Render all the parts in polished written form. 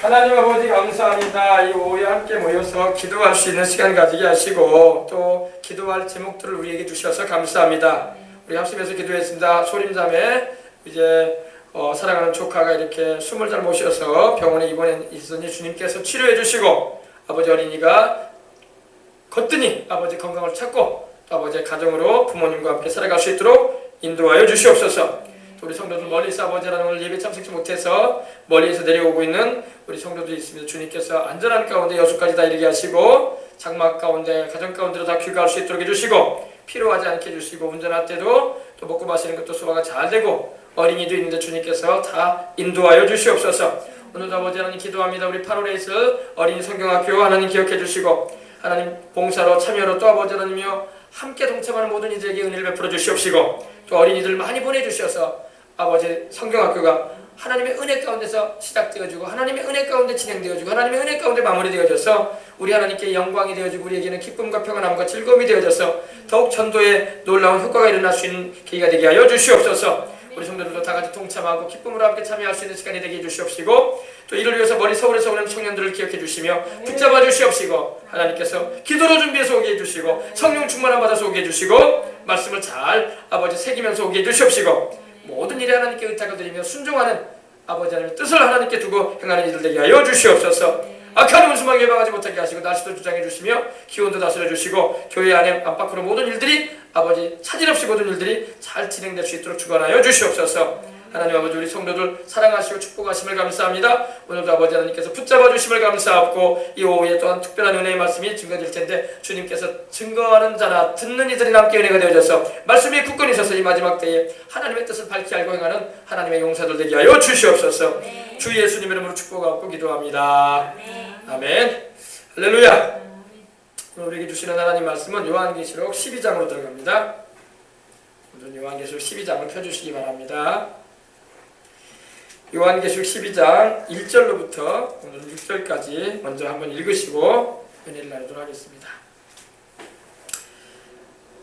하나님 아버지 감사합니다. 이 오후에 함께 모여서 기도할 수 있는 시간 가지게 하시고 또 기도할 제목들을 우리에게 주셔서 감사합니다. 우리 합심해서 기도했습니다. 소림자매 이제 사랑하는 조카가 이렇게 숨을 잘 못 쉬어서 병원에 입원해 있으니 주님께서 치료해 주시고 아버지 어린이가 거뜬히 아버지 건강을 찾고 또 아버지의 가정으로 부모님과 함께 살아갈 수 있도록 인도하여 주시옵소서. 우리 성도들 멀리서 아버지 하나님 오늘 예배 참석지 못해서 멀리에서 내려오고 있는 우리 성도들이 있습니다. 주님께서 안전한 가운데 여수까지 다 이르게 하시고 장막 가운데 가정 가운데로 다 귀가할 수 있도록 해주시고 피로하지 않게 해주시고 운전할 때도 또 먹고 마시는 것도 소화가 잘 되고 어린이도 있는데 주님께서 다 인도하여 주시옵소서. 오늘도 아버지 하나님 기도합니다. 우리 8월에 있을 어린이 성경학교 하나님 기억해 주시고 하나님 봉사로 참여로 또 아버지 하나님이여 함께 동참하는 모든 이들에게 은혜를 베풀어 주시옵시고 또 어린이들 많이 보내주셔서 아버지 성경학교가 하나님의 은혜 가운데서 시작되어지고 하나님의 은혜 가운데 진행되어지고 하나님의 은혜 가운데 마무리되어져서 우리 하나님께 영광이 되어지고 우리에게는 기쁨과 평안함과 즐거움이 되어져서 더욱 전도에 놀라운 효과가 일어날 수 있는 계기가 되게 하여 주시옵소서. 우리 성도들도 다 같이 동참하고 기쁨으로 함께 참여할 수 있는 시간이 되게 해주시옵시고 또 이를 위해서 멀리 서울에서 오는 청년들을 기억해 주시며 붙잡아 주시옵시고 하나님께서 기도로 준비해서 오게 해주시고 성령 충만함 받아서 오게 해주시고 말씀을 잘 아버지 새기면서 오게 해주시옵시고 모든 일에 하나님께 의탁을 드리며 순종하는 아버지 하나님의 뜻을 하나님께 두고 행하는 이들 되게 하여 주시옵소서. 악한 운수망 예방하지 못하게 하시고 날씨도 주장해 주시며 기온도 다스려 주시고 교회 안에 안팎으로 모든 일들이 아버지 차질 없이 모든 일들이 잘 진행될 수 있도록 주관하여 주시옵소서. 하나님 아버지 우리 성도들 사랑하시고 축복하심을 감사합니다. 오늘도 아버지 하나님께서 붙잡아 주심을 감사하고 이 오후에 또한 특별한 은혜의 말씀이 증거될 텐데 주님께서 증거하는 자나 듣는 이들이 함께 은혜가 되어져서 말씀이 굳건히 서서 이 마지막 때에 하나님의 뜻을 밝히 알고 행하는 하나님의 용사들 되게 하여 주시옵소서. 주 예수님 이름으로 축복하고 기도합니다. 아멘. 할렐루야. 오늘 우리에게 주시는 하나님 말씀은 요한계시록 12장으로 들어갑니다. 오늘 요한계시록 12장을 펴주시기 바랍니다. 요한계시록 12장 1절로부터 오늘 6절까지 먼저 한번 읽으시고 은혜를 나누도록 하겠습니다.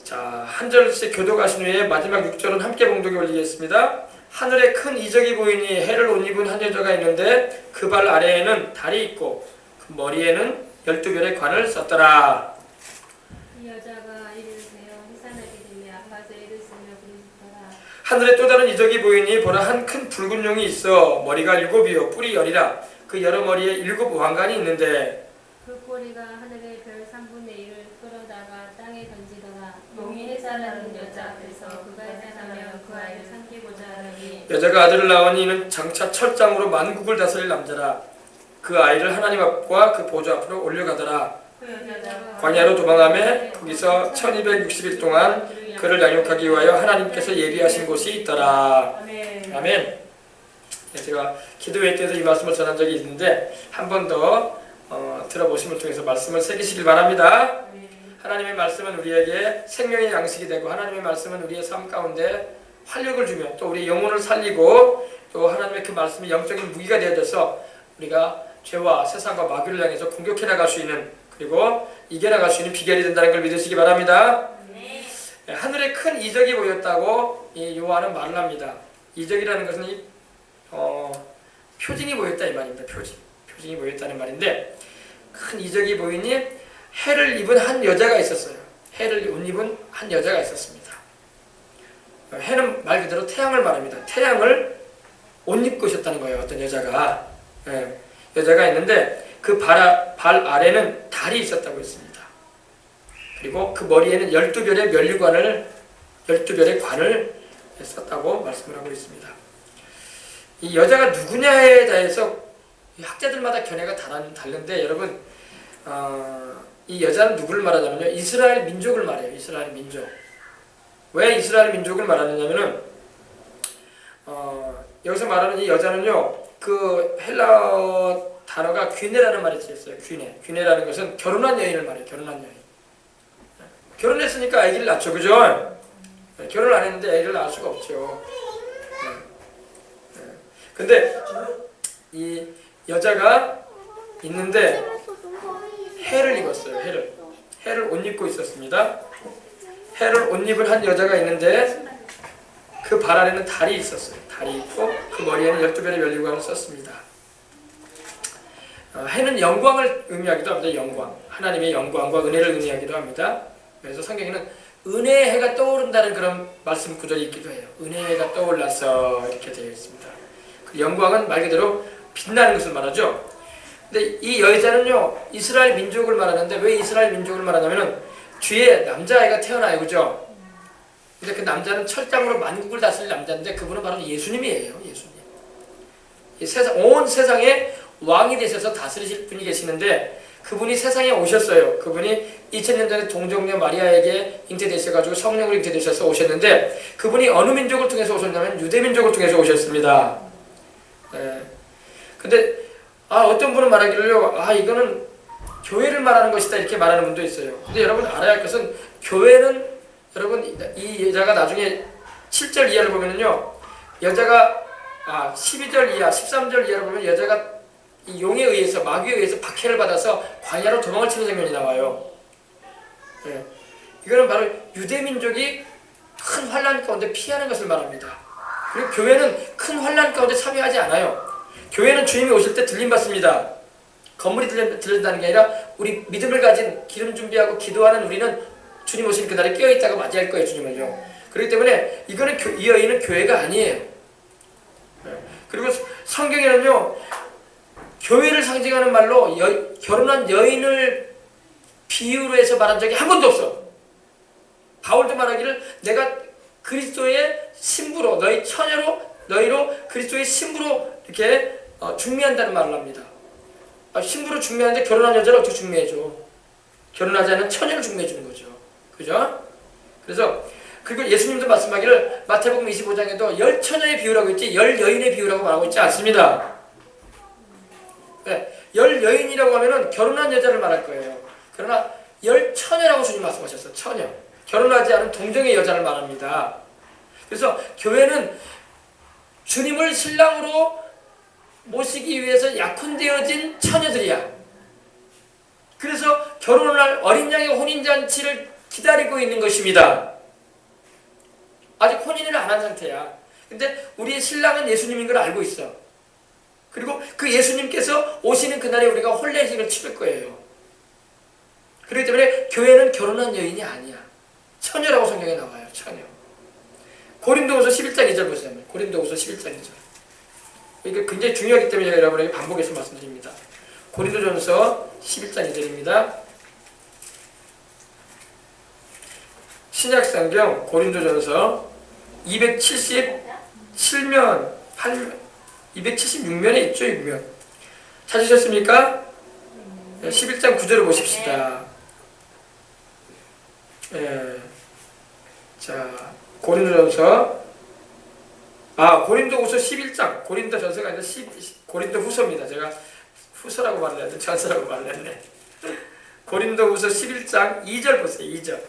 자, 한 절씩 교독하신 후에 마지막 6절은 함께 봉독에 올리겠습니다. 하늘에 큰 이적이 보이니 해를 옷 입은 한 여자가 있는데 그 발 아래에는 달이 있고 그 머리에는 12별의 관을 썼더라. 이 여자가 이를 베어 해산하게 되며 아파서 이를 쓰며 부르짖더라. 하늘에 또 다른 이적이 보이니 보라 한 큰 붉은 용이 있어 머리가 7이요 뿔이 10이라 그 여러 머리에 7 왕관이 있는데 그 꼬리가 하늘의 별 3분의 1을 끌어다가 땅에 던지더라. 용이 해산하는 여자 앞에서 그가 해산하며 그 아이를 삼키고자 하더니 여자가 아들을 낳으니 이는 장차 철장으로 만국을 다스릴 남자라. 그 아이를 하나님 앞과 그 보좌 앞으로 올려가더라. 광야로 도망하며 거기서 1260일 동안 그를 양육하기 위하여 하나님께서 예비하신 곳이 있더라. 아멘. 제가 기도회 때도 이 말씀을 전한 적이 있는데 한 번 더 들어보심을 통해서 말씀을 새기시길 바랍니다. 하나님의 말씀은 우리에게 생명의 양식이 되고 하나님의 말씀은 우리의 삶 가운데 활력을 주며 또 우리의 영혼을 살리고 또 하나님의 그 말씀이 영적인 무기가 되어져서 우리가 죄와 세상과 마귀를 향해서 공격해 나갈 수 있는 그리고 이겨나갈 수 있는 비결이 된다는 걸 믿으시기 바랍니다. 하늘에 큰 이적이 보였다고 이 요한은 말을 합니다. 이적이라는 것은 표징이 보였다 이 말입니다. 표징이 보였다는 말인데 큰 이적이 보이니 해를 입은 한 여자가 있었어요. 해를 옷 입은 한 여자가 있었습니다. 해는 말 그대로 태양을 말합니다. 태양을 옷 입고 있었다는 거예요. 어떤 여자가. 여자가 있는데 그 발 아래는 달이 있었다고 했습니다. 그리고 그 머리에는 12별의 면류관을 12별의 관을 썼다고 말씀을 하고 있습니다. 이 여자가 누구냐에 대해서 학자들마다 견해가 다른데 여러분 이 여자는 누구를 말하냐면요. 이스라엘 민족을 말해요. 이스라엘 민족. 왜 이스라엘 민족을 말하느냐면은 여기서 말하는 이 여자는요. 그 헬라어 단어가 귀네라는 말이 있어요. 귀네라는 것은 결혼한 여인을 말해요. 결혼한 여인. 결혼했으니까 아기를 낳죠. 그죠? 결혼 안 했는데 아기를 낳을 수가 없죠. 근데 이 여자가 있는데 해를 입었어요. 해를 옷 입고 있었습니다. 해를 옷 입은 한 여자가 있는데 그 발 아래는 달이 있었어요. 달이 있고 그 머리에는 12별의 면류관을 썼습니다. 해는 영광을 의미하기도 합니다. 영광. 하나님의 영광과 은혜를 의미하기도 합니다. 그래서 성경에는 은혜의 해가 떠오른다는 그런 말씀 구절이 있기도 해요. 은혜의 해가 떠올라서 이렇게 되어 있습니다. 그 영광은 말 그대로 빛나는 것을 말하죠. 근데 이 여자는요, 이스라엘 민족을 말하는데 왜 이스라엘 민족을 말하냐면은 뒤에 남자아이가 태어나요. 그죠? 근데 그 남자는 철장으로 만국을 다스릴 남자인데 그분은 바로 예수님이에요. 예수님. 이 세상, 온 세상에 왕이 되셔서 다스리실 분이 계시는데 그분이 세상에 오셨어요. 그분이 2000년 전에 동정녀 마리아에게 잉태되셔가지고 성령으로 잉태되셔서 오셨는데 그분이 어느 민족을 통해서 오셨냐면 유대 민족을 통해서 오셨습니다. 근데 어떤 분은 말하기를요, 이거는 교회를 말하는 것이다 이렇게 말하는 분도 있어요. 근데 여러분 알아야 할 것은 교회는 여러분 이 여자가 나중에 7절 이하를 보면은요, 여자가 12절 이하, 13절 이하를 보면 여자가 이 용에 의해서 마귀에 의해서 박해를 받아서 광야로 도망을 치는 장면이 나와요. 이거는 바로 유대 민족이 큰 환난 가운데 피하는 것을 말합니다. 그리고 교회는 큰 환난 가운데 참여하지 않아요. 교회는 주님이 오실 때 들림 받습니다. 건물이 들린다는 게 아니라 우리 믿음을 가진 기름 준비하고 기도하는 우리는 주님 오실 그날에 깨어있다가 맞이할 거예요. 주님을요. 그렇기 때문에 이거는 이 여인은 교회가 아니에요. 그리고 성경에는요, 교회를 상징하는 말로 결혼한 여인을 비유로 해서 말한 적이 한 번도 없어. 바울도 말하기를 내가 그리스도의 신부로 너희로 그리스도의 신부로 이렇게 중매한다는 말을 합니다. 신부로 중매하는데 결혼한 여자를 어떻게 중매해줘? 결혼하지 않은 처녀를 중매해주는 거죠. 그죠? 그래서 그리고 예수님도 말씀하기를 마태복음 25장에도 10처녀의 비유라고 있지 10여인의 비유라고 말하고 있지 않습니다. 10여인이라고 하면은 결혼한 여자를 말할 거예요. 그러나 10처녀라고 주님 말씀하셨어요. 처녀. 결혼하지 않은 동정의 여자를 말합니다. 그래서 교회는 주님을 신랑으로 모시기 위해서 약혼되어진 처녀들이야. 그래서 결혼을 할 어린 양의 혼인잔치를 기다리고 있는 것입니다. 아직 혼인을 안 한 상태야. 근데 우리의 신랑은 예수님인 걸 알고 있어. 그리고 그 예수님께서 오시는 그날에 우리가 혼례식을 치를 거예요. 그렇기 때문에 교회는 결혼한 여인이 아니야. 처녀라고 성경에 나와요. 처녀. 고린도후서 11장 2절 보세요. 고린도후서 11장 2절. 이게 굉장히 중요하기 때문에 제가 여러분에게 반복해서 말씀드립니다. 고린도전서 11장 2절입니다. 신약성경 고린도전서 277면 276면에 있죠. 6면 찾으셨습니까? 11장 9절을 보십시다. 자, 고린도전서 고린도후서 11장, 고린도전서가 아니라 고린도후서입니다. 제가 후서라고 말을 했는데 전서라고 말을 했네. 고린도후서 11장 2절 보세요. 2절.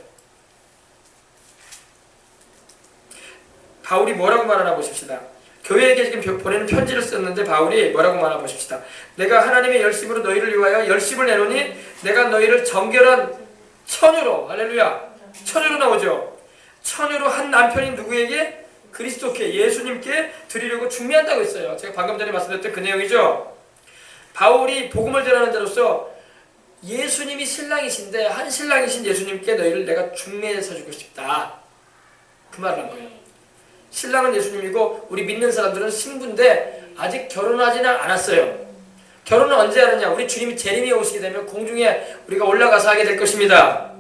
바울이 뭐라고 말하나 보십시다. 교회에게 지금 보내는 편지를 썼는데 바울이 뭐라고 말하나 보십시다. 내가 하나님의 열심으로 너희를 위하여 열심을 내노니 내가 너희를 정결한 처녀로, 할렐루야, 처녀로 나오죠. 처녀로 한 남편인 누구에게? 그리스도께, 예수님께 드리려고 중매한다고 했어요. 제가 방금 전에 말씀드렸던 그 내용이죠. 바울이 복음을 전하는 자로서 예수님이 신랑이신데 한 신랑이신 예수님께 너희를 내가 중매해서 주고 싶다. 그 말을 한 거예요. 신랑은 예수님이고 우리 믿는 사람들은 신부인데 아직 결혼하지는 않았어요. 결혼은 언제 하느냐? 우리 주님이 재림에 오시게 되면 공중에 우리가 올라가서 하게 될 것입니다.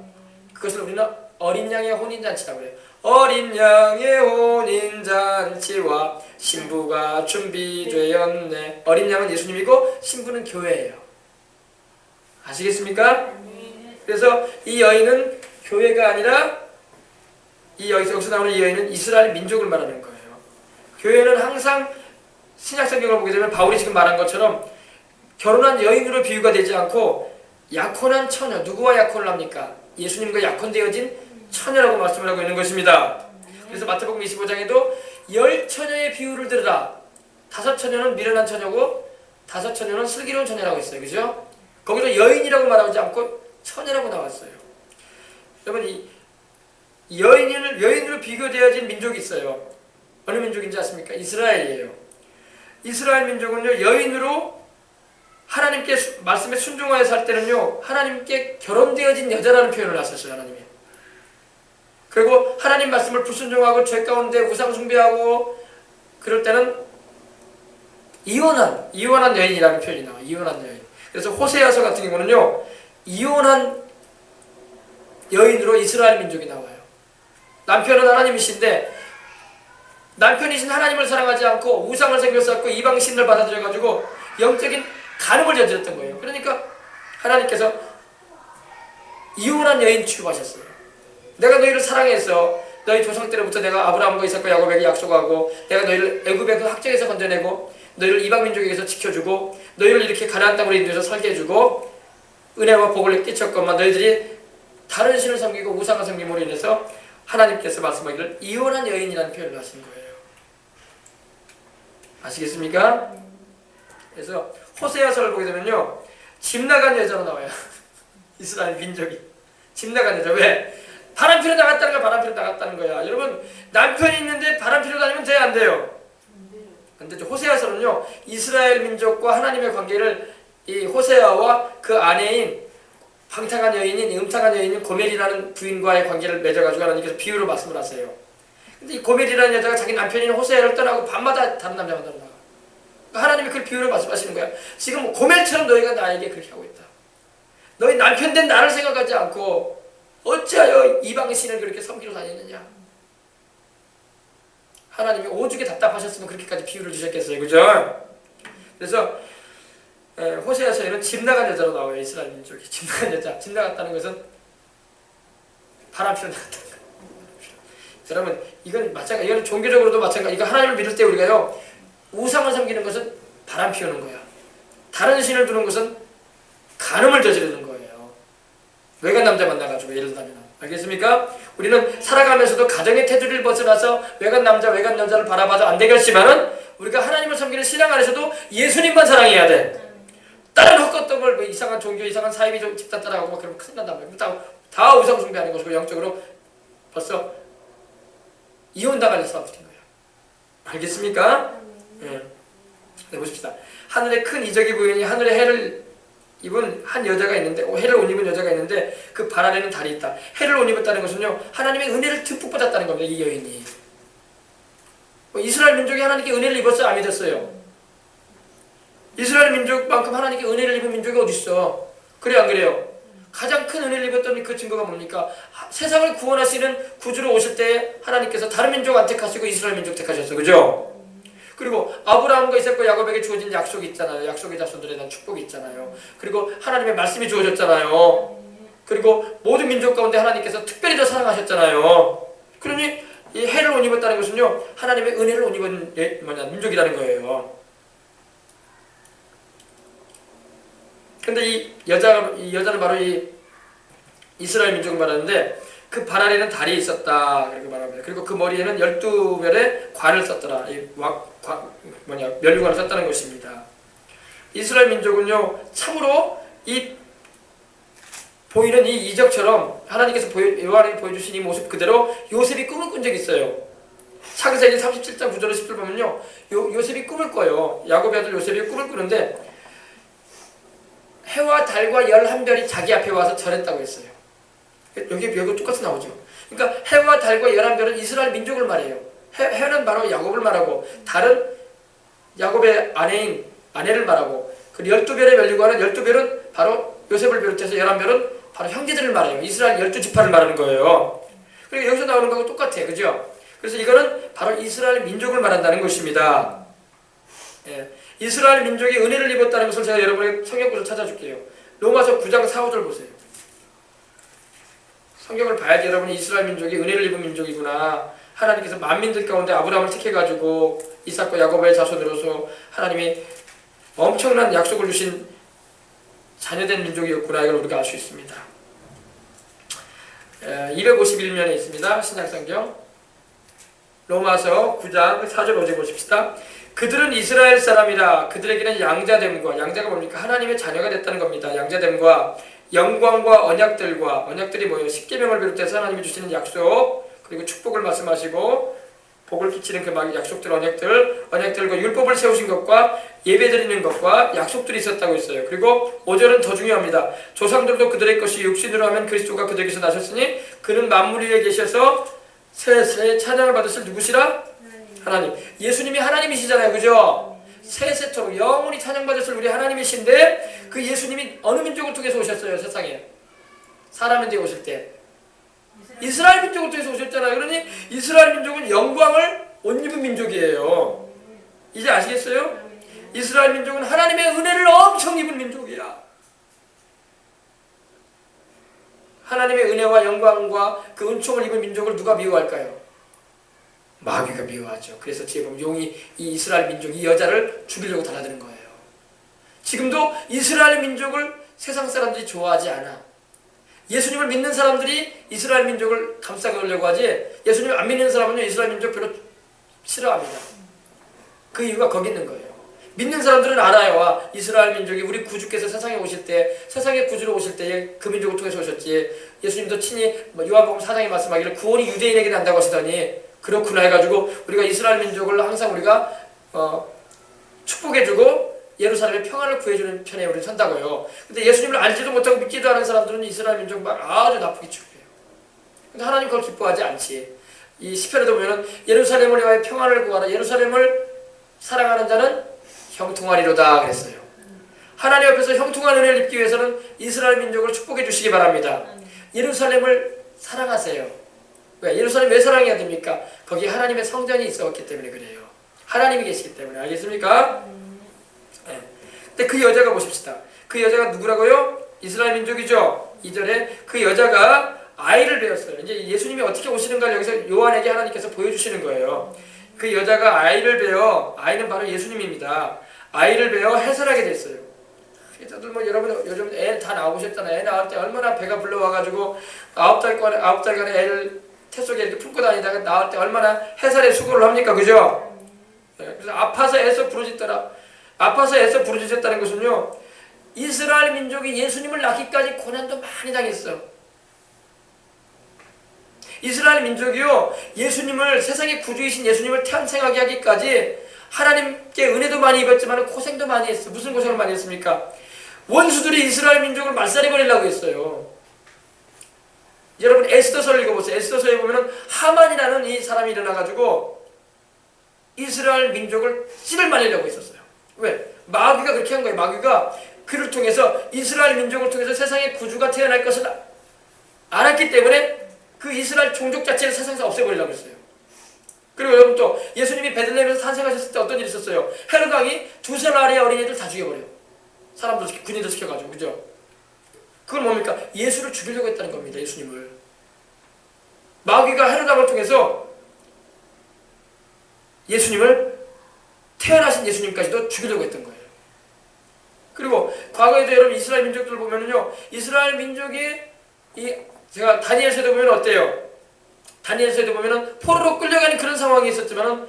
그것을 우리는 어린 양의 혼인잔치라고 해요. 어린 양의 혼인잔치와 신부가 준비되었네. 어린 양은 예수님이고 신부는 교회예요. 아시겠습니까? 그래서 이 여인은 교회가 아니라 여기서 나오는 이 여인은 이스라엘 민족을 말하는 거예요. 교회는 항상 신약성경을 보게 되면 바울이 지금 말한 것처럼 결혼한 여인으로 비유가 되지 않고 약혼한 처녀, 누구와 약혼을 합니까? 예수님과 약혼되어진 처녀라고 말씀을 하고 있는 것입니다. 그래서 마태복음 25장에도 10처녀의 비유를 들으라. 5처녀는 미련한 처녀고 5처녀는 슬기로운 처녀라고 했어요. 그죠? 거기서 여인이라고 말하지 않고 처녀라고 나왔어요. 여러분, 이 여인으로 비교되어진 민족이 있어요. 어느 민족인지 아십니까? 이스라엘이에요. 이스라엘 민족은요, 여인으로 하나님께 말씀에 순종하여 살 때는요, 하나님께 결혼되어진 여자라는 표현을 하셨어요, 하나님이. 그리고 하나님 말씀을 불순종하고 죄 가운데 우상 숭배하고 그럴 때는 이혼한 여인이라는 표현이 나와요. 이혼한 여인. 그래서 호세아서 같은 경우는요, 이혼한 여인으로 이스라엘 민족이 나와요. 남편은 하나님이신데 남편이신 하나님을 사랑하지 않고 우상을 생겨서 이방 신을 받아들여가지고 영적인 간음을 저질렀던 거예요. 그러니까 하나님께서 이혼한 여인 취급하셨어요. 내가 너희를 사랑해서 너희 조상 때로부터 내가 아브라함과 이삭과 야곱에게 약속하고 내가 너희를 애굽의 그 학정에서 건져내고 너희를 이방 민족에게서 지켜주고 너희를 이렇게 가나안 땅으로 인도해서 살게 해주고 은혜와 복을 끼쳤건만 너희들이 다른 신을 섬기고 우상을 섬김으로 인해서 하나님께서 말씀하기를 이혼한 여인이라는 표현을 하신 거예요. 아시겠습니까? 그래서 호세아서를 보게 되면요, 집 나간 여자로 나와요. 이스라엘 민족이 집 나간 여자. 왜? 바람피러 나갔다는 거야. 바람피러 나갔다는 거야. 여러분, 남편이 있는데 바람피러 다니면 돼요, 안 돼요? 근데 호세아서는요, 이스라엘 민족과 하나님의 관계를 이 호세아와 그 아내인 방탕한 여인인 음탕한 여인인 고멜이라는 부인과의 관계를 맺어가지고 하나님께서 비유로 말씀을 하세요. 근데 이 고멜이라는 여자가 자기 남편인 호세아를 떠나고 밤마다 다른 남자 만나러 나가. 하나님이 그걸 비유로 말씀하시는 거야. 지금 고멜처럼 너희가 나에게 그렇게 하고 있다. 너희 남편 된 나를 생각하지 않고 어찌하여 이방의 신을 그렇게 섬기러 다니느냐. 하나님이 오죽에 답답하셨으면 그렇게까지 비유를 주셨겠어요. 그죠? 그래서 호세아서에는 집 나간 여자로 나와요. 이스라엘 민족이 집 나간 여자. 집 나갔다는 것은 바람피러 나갔다는 거예요. 여러분, 이건 마찬가지. 이건 종교적으로도 마찬가지. 이거 하나님을 믿을 때 우리가요, 우상을 섬기는 것은 바람 피우는 거야. 다른 신을 두는 것은 간음을 저지르는 거예요. 외간 남자 만나가지고 예를 들면, 알겠습니까? 우리는 살아가면서도 가정의 테두리를 벗어나서 외간 남자, 외간 여자를 바라봐도 안 되겠지만은 우리가 하나님을 섬기는 신앙 안에서도 예수님만 사랑해야 돼. 다른 헛것던 걸 뭐 이상한 종교, 이상한 사이비 집단 따라가고 막 그러면 큰일 난단 말이야. 다 우상 숭배하는 것이고 영적으로 벌써 이혼당할 사람들인 거예요. 알겠습니까? 네, 보십시다. 하늘에 큰 이적이 보이니 하늘에 해를 입은 한 여자가 있는데, 해를 옷 입은 여자가 있는데 그 발 아래는 달이 있다. 해를 옷 입었다는 것은요, 하나님의 은혜를 듬뿍 받았다는 겁니다. 이 여인이. 이스라엘 민족이 하나님께 은혜를 입었어요? 안 믿었어요? 이스라엘 민족만큼 하나님께 은혜를 입은 민족이 어디 있어? 그래 안 그래요? 가장 큰 은혜를 입었던 그 증거가 뭡니까? 세상을 구원하시는 구주로 오실 때 하나님께서 다른 민족 안 택하시고 이스라엘 민족 택하셨어. 그죠? 그리고 아브라함과 이삭과 야곱에게 주어진 약속이 있잖아요. 약속의 자손들에 대한 축복이 있잖아요. 그리고 하나님의 말씀이 주어졌잖아요. 그리고 모든 민족 가운데 하나님께서 특별히 더 사랑하셨잖아요. 그러니 이 해를 옷 입었다는 것은요, 하나님의 은혜를 옷 입은 민족이라는 거예요. 근데 이 여자는 바로 이 이스라엘 민족을 말하는데 그 발 아래는 달이 있었다. 그렇게 말합니다. 그리고 그 머리에는 12별의 관을 썼더라. 면류관을 썼다는 것입니다. 이스라엘 민족은요, 참으로 이 보이는 이 이적처럼 하나님께서 요한이 보여주신 이 모습 그대로 요셉이 꿈을 꾼 적이 있어요. 창세기 37장 9절로 10절 보면요, 요셉이 꿈을 꿔요. 야곱의 아들 요셉이 꿈을 꾸는데 해와 달과 11별이 자기 앞에 와서 절했다고 했어요. 여기 똑같이 나오죠. 그러니까 해와 달과 11별은 이스라엘 민족을 말해요. 해는 바로 야곱을 말하고 달은 야곱의 아내를 말하고 그 12별의 면류관은 12별은 바로 요셉을 비롯해서 11별은 바로 형제들을 말해요. 이스라엘 12지파를 말하는 거예요. 그러니까 여기서 나오는 거하고 똑같아요. 그죠? 그래서 이거는 바로 이스라엘 민족을 말한다는 것입니다. 예. 이스라엘 민족이 은혜를 입었다는 것을 제가 여러분의 성경구절 찾아줄게요. 로마서 9장 4, 5절 보세요. 성경을 봐야지 여러분이 이스라엘 민족이 은혜를 입은 민족이구나. 하나님께서 만민들 가운데 아브라함을 택해가지고 이삭과 야곱의 자손으로서 하나님이 엄청난 약속을 주신 자녀된 민족이었구나. 이걸 우리가 알 수 있습니다. 251면에 있습니다. 신약성경 로마서 9장 4절 5절 보십시다. 그들은 이스라엘 사람이라 그들에게는 양자됨과, 양자가 뭡니까? 하나님의 자녀가 됐다는 겁니다. 양자됨과 영광과 언약들과, 언약들이 뭐예요? 십계명을 비롯해서 하나님이 주시는 약속, 그리고 축복을 말씀하시고 복을 끼치는 그 막 약속들, 언약들과 율법을 세우신 것과 예배드리는 것과 약속들이 있었다고 했어요. 그리고 5절은 더 중요합니다. 조상들도 그들의 것이 육신으로 하면 그리스도가 그들에게서 나셨으니 그는 만물 위에 계셔서 세세 찬양을 받으실 누구시라? 하나님. 예수님이 하나님이시잖아요. 그죠? 세세토록 영원히 찬양받으실 우리 하나님이신데 그 예수님이 어느 민족을 통해서 오셨어요? 세상에. 사람인 데 오실 때. 이스라엘 민족을 통해서 오셨잖아요. 그러니 이스라엘 민족은 영광을 못 입은 민족이에요. 이제 아시겠어요? 이스라엘 민족은 하나님의 은혜를 엄청 입은 민족이야. 하나님의 은혜와 영광과 그 은총을 입은 민족을 누가 미워할까요? 마귀가 미워하죠. 그래서 뒤에 보면 용이 이 이스라엘 민족, 이 여자를 죽이려고 달라드는 거예요. 지금도 이스라엘 민족을 세상 사람들이 좋아하지 않아. 예수님을 믿는 사람들이 이스라엘 민족을 감싸려고 하지, 예수님을 안 믿는 사람은요 이스라엘 민족 별로 싫어합니다. 그 이유가 거기 있는 거예요. 믿는 사람들은 알아요. 이스라엘 민족이 우리 구주께서 세상에 오실 때, 세상에 구주로 오실 때 그 민족을 통해서 오셨지. 예수님도 친히 요한복음 4장에 말씀하기를 구원이 유대인에게 난다고 하시더니 그렇구나 해가지고 우리가 이스라엘 민족을 항상 우리가 축복해주고 예루살렘의 평안을 구해주는 편에 우리는 선다고요. 근데 예수님을 알지도 못하고 믿지도 않은 사람들은 이스라엘 민족 막 아주 나쁘게 취급해요. 근데 하나님 그걸 기뻐하지 않지. 이 시편에도 보면은 예루살렘을 위하여 평안을 구하라. 예루살렘을 사랑하는 자는 형통하리로다 그랬어요. 하나님 앞에서 형통한 은혜를 입기 위해서는 이스라엘 민족을 축복해 주시기 바랍니다. 예루살렘을 사랑하세요. 왜? 예루살렘 왜 사랑해야 됩니까? 거기에 하나님의 성전이 있었기 때문에 그래요. 하나님이 계시기 때문에. 알겠습니까? 네. 근데 그 여자가 보십시다. 그 여자가 누구라고요? 이스라엘 민족이죠. 2절에 그 여자가 아이를 배웠어요. 이제 예수님이 어떻게 오시는가를 여기서 요한에게 하나님께서 보여주시는 거예요. 그 여자가 아이를 배워, 아이는 바로 예수님입니다. 아이를 배워 해설하게 됐어요. 다들 뭐 여러분 요즘 애 다 나오셨잖아요. 애 낳을 때 얼마나 배가 불러와가지고 9달간의 애를 태 속에 이렇게 품고 다니다가 나올 때 얼마나 해설에 수고를 합니까? 그죠? 네, 그래서 아파서 애써 부르짖더라. 아파서 애써 부르짖었다는 것은요, 이스라엘 민족이 예수님을 낳기까지 고난도 많이 당했어. 이스라엘 민족이요, 예수님을, 세상의 구주이신 예수님을 탄생하게 하기까지 하나님께 은혜도 많이 입었지만 고생도 많이 했어. 무슨 고생을 많이 했습니까? 원수들이 이스라엘 민족을 말살해 버리려고 했어요. 여러분 에스더서를 읽어보세요. 에스더서에 보면은 하만이라는 이 사람이 일어나가지고 이스라엘 민족을 씨를 말리려고 했었어요. 왜? 마귀가 그렇게 한 거예요. 마귀가 그를 통해서 이스라엘 민족을 통해서 세상에 구주가 태어날 것을 알았기 때문에 그 이스라엘 종족 자체를 세상에서 없애버리려고 했어요. 그리고 여러분 또 예수님이 베들레헴에서 탄생하셨을 때 어떤 일이 있었어요? 헤롯 왕이 2살 아래의 어린이들 다 죽여버려요. 사람들, 군인들 시켜가지고. 그죠? 그건 뭡니까? 예수를 죽이려고 했다는 겁니다. 예수님을. 마귀가 헤롯 왕을 통해서 예수님을, 태어나신 예수님까지도 죽이려고 했던 거예요. 그리고 과거에도 여러분 이스라엘 민족들 보면은요, 이스라엘 민족이 제가 다니엘서에도 보면 어때요? 다니엘서에도 보면은 포로로 끌려가는 그런 상황이 있었지만은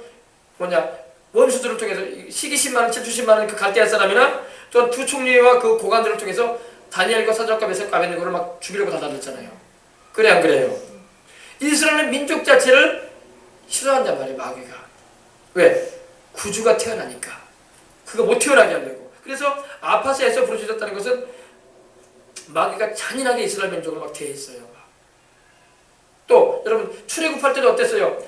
원수들을 통해서 시기신만 칠주신만은 그 갈대아 사람이나 또 두 총리와 그 고관들을 통해서 다니엘과 사드락과 메삭과 아벳네고를 막 죽이려고 달아들었잖아요. 그래 안 그래요? 이스라엘 민족 자체를 싫어한단 말이에요. 마귀가. 왜? 구주가 태어나니까. 그거 못 태어나게 하려고. 그래서 아파서 애써 부르짖었다는 것은 마귀가 잔인하게 이스라엘 민족을 막 대했어요. 또 여러분 출애굽할 때도 어땠어요?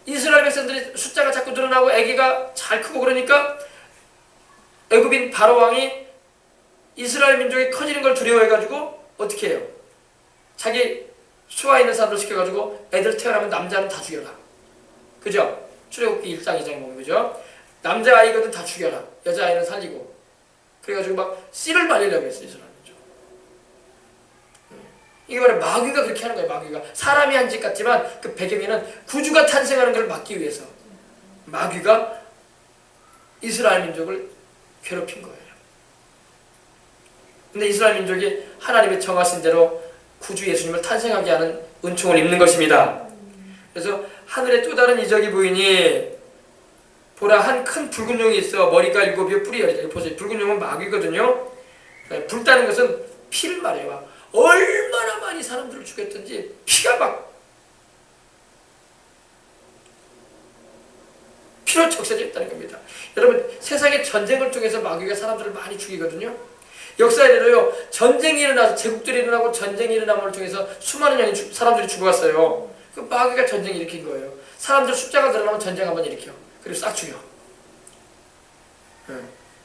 이스라엘 백성들이 숫자가 자꾸 늘어나고 아기가 잘 크고 그러니까 애굽인 바로 왕이 이스라엘 민족이 커지는 걸 두려워해가지고 어떻게 해요? 자기 수하 있는 사람들 시켜가지고 애들 태어나면 남자는 다 죽여라. 그죠? 출애굽기 1장 2장 보면 그죠? 남자아이거든 다 죽여라. 여자아이는 살리고. 그래가지고 막 씨를 말리려고 했어요. 이스라엘 민족. 이게 바로 마귀가 그렇게 하는 거예요. 마귀가. 사람이 한 짓 같지만 그 배경에는 구주가 탄생하는 걸 막기 위해서 마귀가 이스라엘 민족을 괴롭힌 거예요. 근데 이스라엘 민족이 하나님의 정하신 대로 구주 예수님을 탄생하게 하는 은총을 입는 것입니다. 그래서 하늘에 또 다른 이적이 보이니 보라 한 큰 붉은 용이 있어 머리가 7이요 뿔이 10이다. 보세요. 붉은 용은 마귀거든요. 붉다는 것은 피를 말해요. 얼마나 많이 사람들을 죽였든지 피가 막 피로 적셔져 있다는 겁니다. 여러분 세상의 전쟁을 통해서 마귀가 사람들을 많이 죽이거든요. 역사에도요 전쟁이 일어나서 제국들이 일어나고 전쟁이 일어남을 통해서 수많은 사람들이 죽어갔어요. 그 마귀가 전쟁을 일으킨 거예요. 사람들 숫자가 늘어나면 전쟁 한번 일으켜. 그리고 싹 죽여.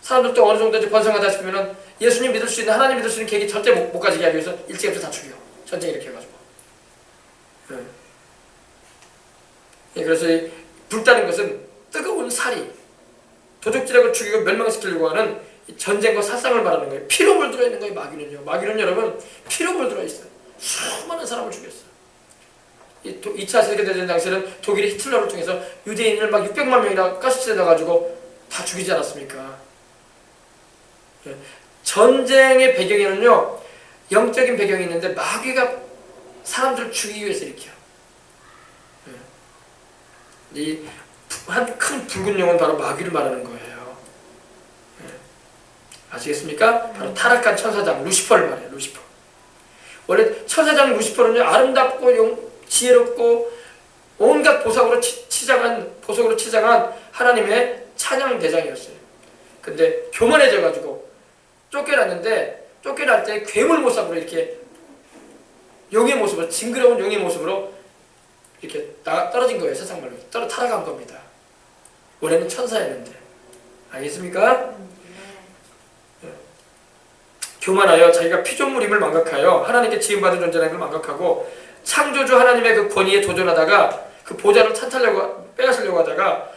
사람들 또 어느 정도 이제 번성하다 싶으면은 예수님 믿을 수 있는 하나님 믿을 수 있는 계획이 절대 못 가지게 하기 위해서 일제부터 다 죽여. 전쟁 이렇게 해가지고. 그래서 이 불다는 것은 뜨거운 살이 도적질하고 죽이고 멸망시키려고 하는 전쟁과 살상을 말하는 거예요. 피로 물들어 있는 거예요. 마귀는요. 마귀는 여러분 피로 물들어 있어요. 수많은 사람을 죽였어요. 2차 세계대전 당시에는 독일이 히틀러를 통해서 유대인을 막 600만 명이나 가스실에 넣어가지고 다 죽이지 않았습니까? 전쟁의 배경에는요 영적인 배경이 있는데 마귀가 사람들을 죽이기 위해서 일으켜요. 이 한 큰 붉은 영은 바로 마귀를 말하는 거예요. 아시겠습니까? 바로 타락한 천사장 루시퍼를 말해요. 루시퍼. 원래 천사장 루시퍼는요 아름답고 지혜롭고 온갖 보석으로 치장한 하나님의 찬양 대장이었어요. 근데 교만해져가지고 쫓겨났는데 쫓겨날 때 괴물 모습으로 이렇게 용의 모습으로 징그러운 용의 모습으로 이렇게 떨어진 거예요. 세상 말로 타락한 겁니다. 원래는 천사였는데 알겠습니까? 교만하여 자기가 피조물임을 망각하여 하나님께 지음받은 존재라는 걸 망각하고 창조주 하나님의 그 권위에 도전하다가 그 보좌를 빼앗으려고 하다가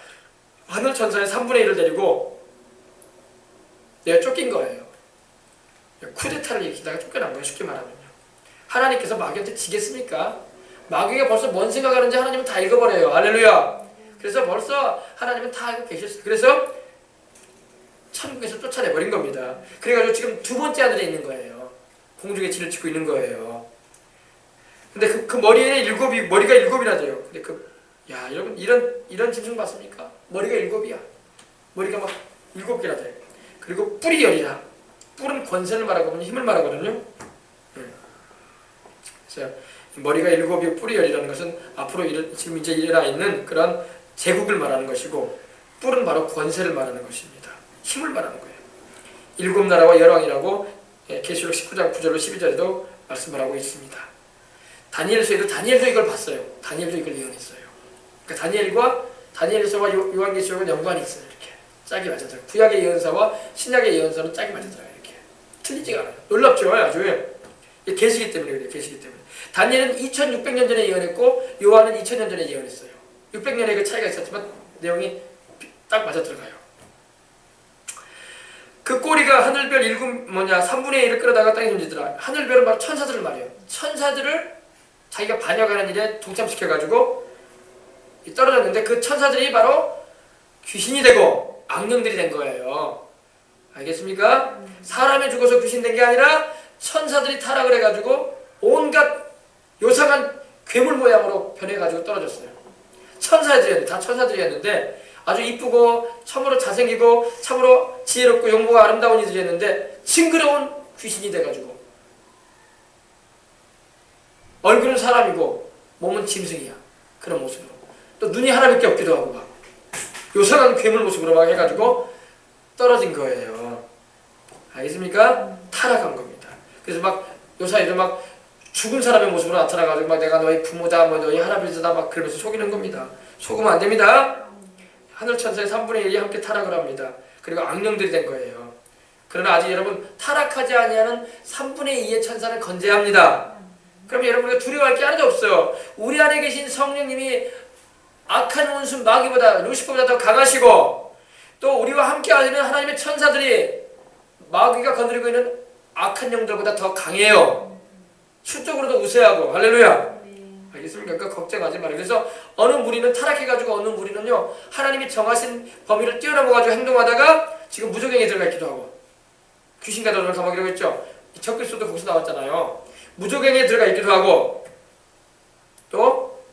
하늘 천사의 3분의 1을 데리고 내가 쫓긴 거예요. 쿠데타를 일으키다가 쫓겨난 거예요. 쉽게 말하면요. 하나님께서 마귀한테 지겠습니까? 마귀가 벌써 뭔 생각하는지 하나님은 다 읽어버려요. 할렐루야. 그래서 벌써 하나님은 다 알고 계셨어요. 그래서 천국에서 쫓아내버린 겁니다. 그래가지고 지금 두 번째 하늘에 있는 거예요. 공중에 진을 치고 있는 거예요. 근데 그 머리에 머리가 일곱이나 돼요. 근데 여러분 이런 짐승 봤습니까? 머리가 7이야. 머리가 막 7개나 돼. 그리고 뿔이 10이야. 뿔은 권세를 말하거든요. 힘을 말하거든요. 그래서 머리가 7이 뿔이 10이라는 것은 앞으로 지금 이제 일어나 있는 그런 제국을 말하는 것이고 뿔은 바로 권세를 말하는 것입니다. 힘을 말하는 거예요. 7 나라와 열왕이라고 계시록 19장 9절로 12절에도 말씀을 하고 있습니다. 다니엘서도 이걸 봤어요. 다니엘도 이걸 예언했어요. 그러니까 다니엘서와 요한계시록은 연관이 있어요. 이렇게 짝이 맞아들어요. 구약의 예언서와 신약의 예언서는 짝이 맞아들어요. 이렇게 틀리지가 않아요. 놀랍죠, 아주. 계시기 때문에 그래요. 계시기 때문에. 다니엘은 2600년 전에 예언했고 요한은 2000년 전에 예언했어요. 600년의 그 차이가 있었지만 내용이 딱 맞아들어가요. 그 꼬리가 하늘별 3분의 1을 끌어다가 땅에 던지더라. 하늘별은 바로 천사들을 말해요. 천사들을 자기가 반역하는 일에 동참시켜가지고 떨어졌는데 그 천사들이 바로 귀신이 되고 악령들이 된 거예요. 알겠습니까? 사람이 죽어서 귀신 된 게 아니라 천사들이 타락을 해가지고 온갖 요상한 괴물 모양으로 변해가지고 떨어졌어요. 다 천사들이었는데 아주 이쁘고 참으로 잘생기고 참으로 지혜롭고 영모가 아름다운 이들이었는데 징그러운 귀신이 돼가지고 얼굴은 사람이고 몸은 짐승이야. 그런 모습으로 또 눈이 하나밖에 없기도 하고 막 요상한 괴물 모습으로 막 해가지고 떨어진 거예요. 알겠습니까? 타락한 겁니다. 그래서 막 요사이도 막 죽은 사람의 모습으로 나타나가지고 막 내가 너희 부모다 뭐 너희 할아버지다 막 그러면서 속이는 겁니다. 속으면 안 됩니다. 하늘 천사의 3분의 1이 함께 타락을 합니다. 그리고 악령들이 된 거예요. 그러나 아직 여러분 타락하지 아니하는 3분의 2의 천사는 건재합니다. 그럼 여러분 두려워할 게 하나도 없어요. 우리 안에 계신 성령님이 악한 원수 마귀보다 루시퍼보다 더 강하시고 또 우리와 함께 하시는 하나님의 천사들이 마귀가 건드리고 있는 악한 영들보다 더 강해요. 수적으로도 우세하고. 할렐루야. 알겠습니까? 그러니까 걱정하지 말아요. 그래서 어느 무리는 타락해가지고 어느 무리는요 하나님이 정하신 범위를 뛰어넘어가지고 행동하다가 지금 무저갱에 들어가 있기도 하고 귀신과 도전을 감옥이라고 했죠. 적그리스도도 거기서 나왔잖아요. 무저갱에 들어가 있기도 하고 또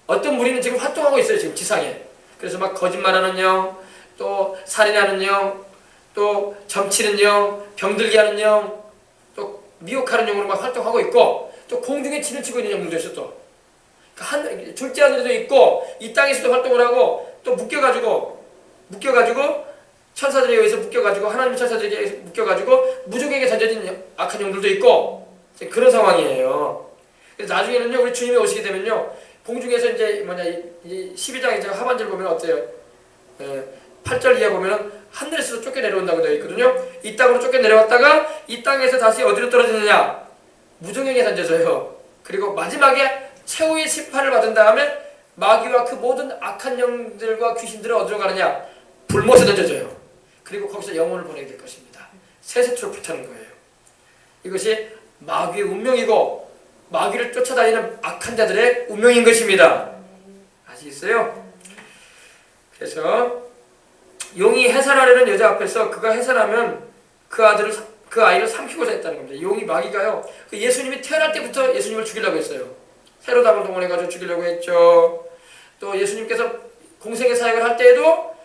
어떤 무리는 지금 활동하고 있어요. 지금 지상에. 그래서 막 거짓말하는 영, 또 살인하는 영, 또 점치는 영, 병들게 하는 영, 또 미혹하는 영으로 막 활동하고 있고 또 공중에 진을 치고 있는 영들도 있어 또. 그러니까 둘째 하늘에도 있고 이 땅에서도 활동을 하고 또 묶여가지고 천사들에 의해서 묶여가지고 하나님의 천사들에게 의해서 묶여가지고 무적에게 던져진 악한 영들도 있고 그런 상황이에요. 그래서 나중에는요 우리 주님이 오시게 되면요 공중에서 이제 이 12장 이제 하반절 보면 어때요? 8절 이하 보면은 하늘에서 쫓겨 내려온다고 되어 있거든요. 이 땅으로 쫓겨 내려왔다가 이 땅에서 다시 어디로 떨어지느냐? 무정에게 던져져요. 그리고 마지막에 최후의 심판을 받은 다음에 마귀와 그 모든 악한 영들과 귀신들은 어디로 가느냐? 불못에 던져져요. 그리고 거기서 영혼을 보내게 될 것입니다. 세세토록 불타는 거예요. 이것이 마귀의 운명이고 마귀를 쫓아다니는 악한 자들의 운명인 것입니다. 아시겠어요? 그래서 용이 해산하려는 여자 앞에서 그가 해산하면 그 아이를 삼키고자 했다는 겁니다. 용이 마귀가요. 예수님이 태어날 때부터 예수님을 죽이려고 했어요. 헤로당을 동원해가지고 죽이려고 했죠. 또 예수님께서 공생의 사역을 할 때에도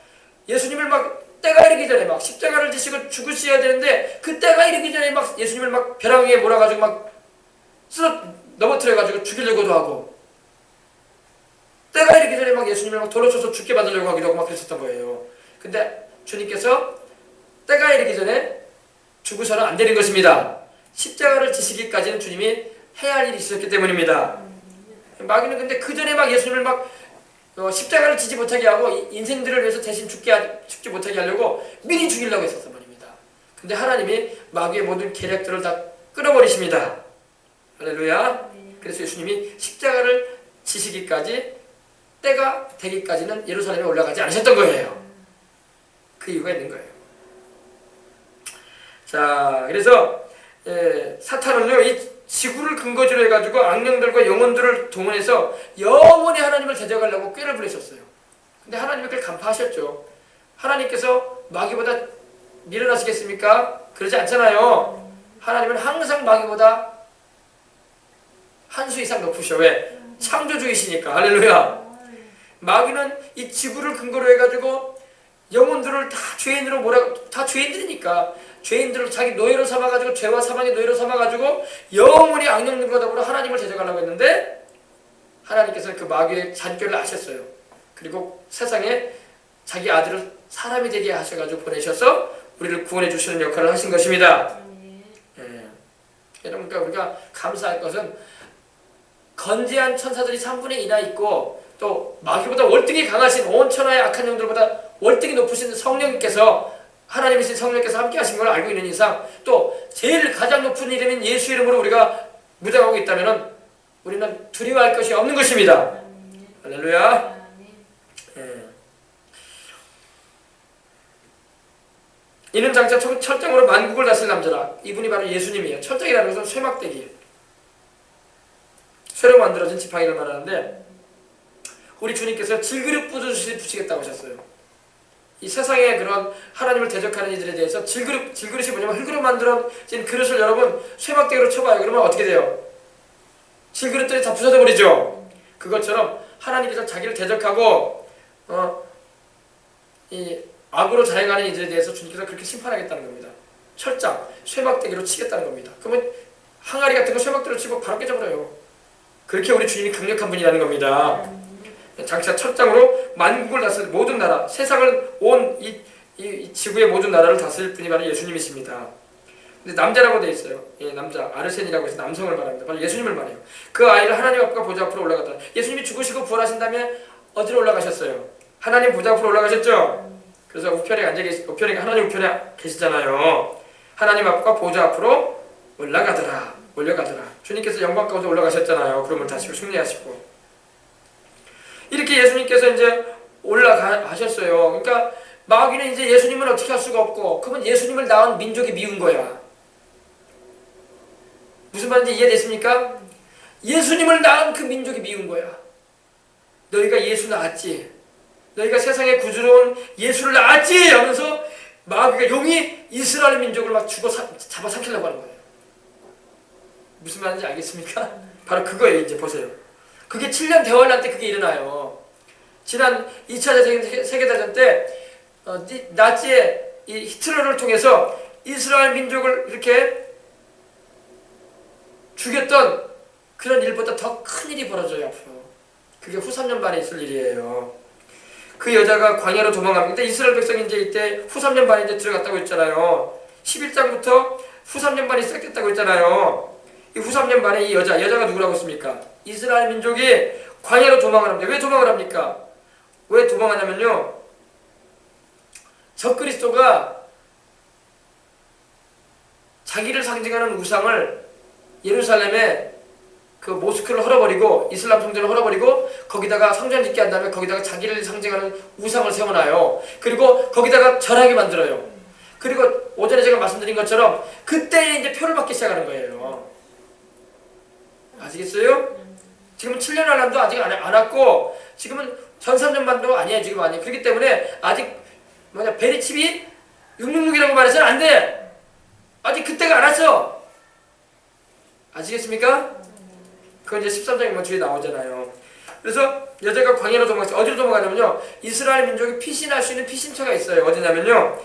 예수님을 막 때가 이르기 전에 막 십자가를 지시고 죽으셔야 되는데 그 때가 이르기 전에 막 예수님을 막 벼랑 위에 몰아가지고 막 넘어뜨려가지고 죽이려고도 하고 때가 이르기 전에 막 예수님을 막 돌로 쳐서 죽게 만들려고 하기도 하고 막 그랬었던 거예요. 근데 주님께서 때가 이르기 전에 죽으셔는 안 되는 것입니다. 십자가를 지시기까지는 주님이 해야 할 일이 있었기 때문입니다. 마귀는 근데 그 전에 막 예수님을 막 십자가를 지지 못하게 하고 인생들을 위해서 대신 죽지 못하게 하려고 미리 죽이려고 했었단 말입니다. 근데 하나님이 마귀의 모든 계략들을 다 끊어버리십니다. 할렐루야. 그래서 예수님이 십자가를 지시기까지 때가 되기까지는 예루살렘에 올라가지 않으셨던 거예요. 그 이유가 있는 거예요. 자, 그래서 사탄은요 이 지구를 근거지로 해가지고 악령들과 영혼들을 동원해서 영원히 하나님을 대적하려고 꾀를 부리셨어요. 근데 하나님이 그걸 간파하셨죠. 하나님께서 마귀보다 미련하시겠습니까? 그러지 않잖아요. 하나님은 항상 마귀보다 한 수 이상 높으셔. 왜? 창조주이시니까. 할렐루야. 마귀는 이 지구를 근거로 해가지고 영혼들을 다 죄인으로 다 죄인들이니까 죄인들을 자기 노예로 삼아가지고 죄와 사망의 노예로 삼아가지고 영원히 악령들과 더불어 하나님을 대적하려고 했는데 하나님께서는 그 마귀의 잔꾀를 아셨어요. 그리고 세상에 자기 아들을 사람이 되게 하셔가지고 보내셔서 우리를 구원해 주시는 역할을 하신 것입니다. 여러분, 그러니까 우리가 감사할 것은 건재한 천사들이 3분의 2나 있고 또 마귀보다 월등히 강하신 온 천하의 악한 영들보다 월등히 높으신 성령님께서 하나님이신 성령께서 함께 하신 걸 알고 있는 이상 또 제일 가장 높은 이름인 예수 이름으로 우리가 무장하고 있다면 우리는 두려워할 것이 없는 것입니다. 할렐루야. 이는 장차 철장으로 만국을 다스릴 남자라. 이분이 바로 예수님이에요. 철장이라는 것은 쇠막대기예요. 쇠로 만들어진 지팡이를 말하는데 우리 주님께서 질그릇 부듯이 붙이겠다고 하셨어요. 이 세상의 그런 하나님을 대적하는 이들에 대해서 질그릇이 뭐냐면 흙으로 만들어진 그릇을 여러분 쇠막대기로 쳐봐요. 그러면 어떻게 돼요? 질그릇들이 다 부서져 버리죠. 그것처럼 하나님께서 자기를 대적하고 이 악으로 자행하는 이들에 대해서 주님께서 그렇게 심판하겠다는 겁니다. 철장, 쇠막대기로 치겠다는 겁니다. 그러면 항아리 같은 거 쇠막대기로 치고 바로 깨져버려요. 그렇게 우리 주님이 강력한 분이라는 겁니다. 장차 철장으로 만국을 다스릴 모든 나라, 세상을 온 이 지구의 모든 나라를 다스릴 분이 바로 예수님이십니다. 근데 남자라고 되어 있어요. 남자, 아르센이라고 해서 남성을 말합니다. 바로 예수님을 말해요. 그 아이를 하나님 앞과 보좌 앞으로 올라갔다. 예수님이 죽으시고 부활하신 다음에 어디로 올라가셨어요? 하나님 보좌 앞으로 올라가셨죠? 그래서 하나님 우편에 계시잖아요. 하나님 앞과 보좌 앞으로 올라가더라. 주님께서 영광 가운데 올라가셨잖아요. 구름을 타시고 승리하시고. 이렇게 예수님께서 이제 올라가셨어요. 그러니까 마귀는 이제 예수님을 어떻게 할 수가 없고, 그러면 예수님을 낳은 민족이 미운 거야. 무슨 말인지 이해됐습니까? 예수님을 낳은 그 민족이 미운 거야. 너희가 예수 낳았지. 너희가 세상에 구주로운 예수를 낳았지 하면서 마귀가 용이 이스라엘 민족을 막 잡아 삼키려고 하는 거예요. 무슨 말인지 알겠습니까? 바로 그거예요. 이제 보세요. 그게 7년 대환란 때 그게 일어나요. 지난 2차 세계대전 때 나치의 이 히틀러를 통해서 이스라엘 민족을 이렇게 죽였던 그런 일보다 더 큰 일이 벌어져요. 앞으로. 그게 후 3년 반에 있을 일이에요. 그 여자가 광야로 도망갑니다. 이스라엘 백성이 이제 이때 후 3년 반에 이제 들어갔다고 했잖아요. 11장부터 후 3년 반이 시작됐다고 했잖아요. 이 후 3년 반에 이 여자가 누구라고 했습니까? 이스라엘 민족이 광야로 도망을 합니다. 왜 도망을 합니까? 왜 도망하냐면요. 적그리스도가 자기를 상징하는 우상을 예루살렘에 그 모스크를 헐어버리고 이슬람 성전을 헐어버리고 거기다가 성전 짓게 한 다음에 거기다가 자기를 상징하는 우상을 세워놔요. 그리고 거기다가 절하게 만들어요. 그리고 오전에 제가 말씀드린 것처럼 그때에 이제 표를 받기 시작하는 거예요. 아시겠어요? 지금은 7년 한람도 아직 안 왔고 지금은 전 3년 반도 아니에요. 지금 아니에요. 그렇기 때문에 아직 베리칩이 666이라고 말해서는 안 돼. 아직 그때가 안 왔어. 아시겠습니까? 그건 이제 13장에 뭐 뒤에 나오잖아요. 그래서 여자가 광야로 도망갔어요. 어디로 도망가냐면요. 이스라엘 민족이 피신할 수 있는 피신처가 있어요. 어디냐면요.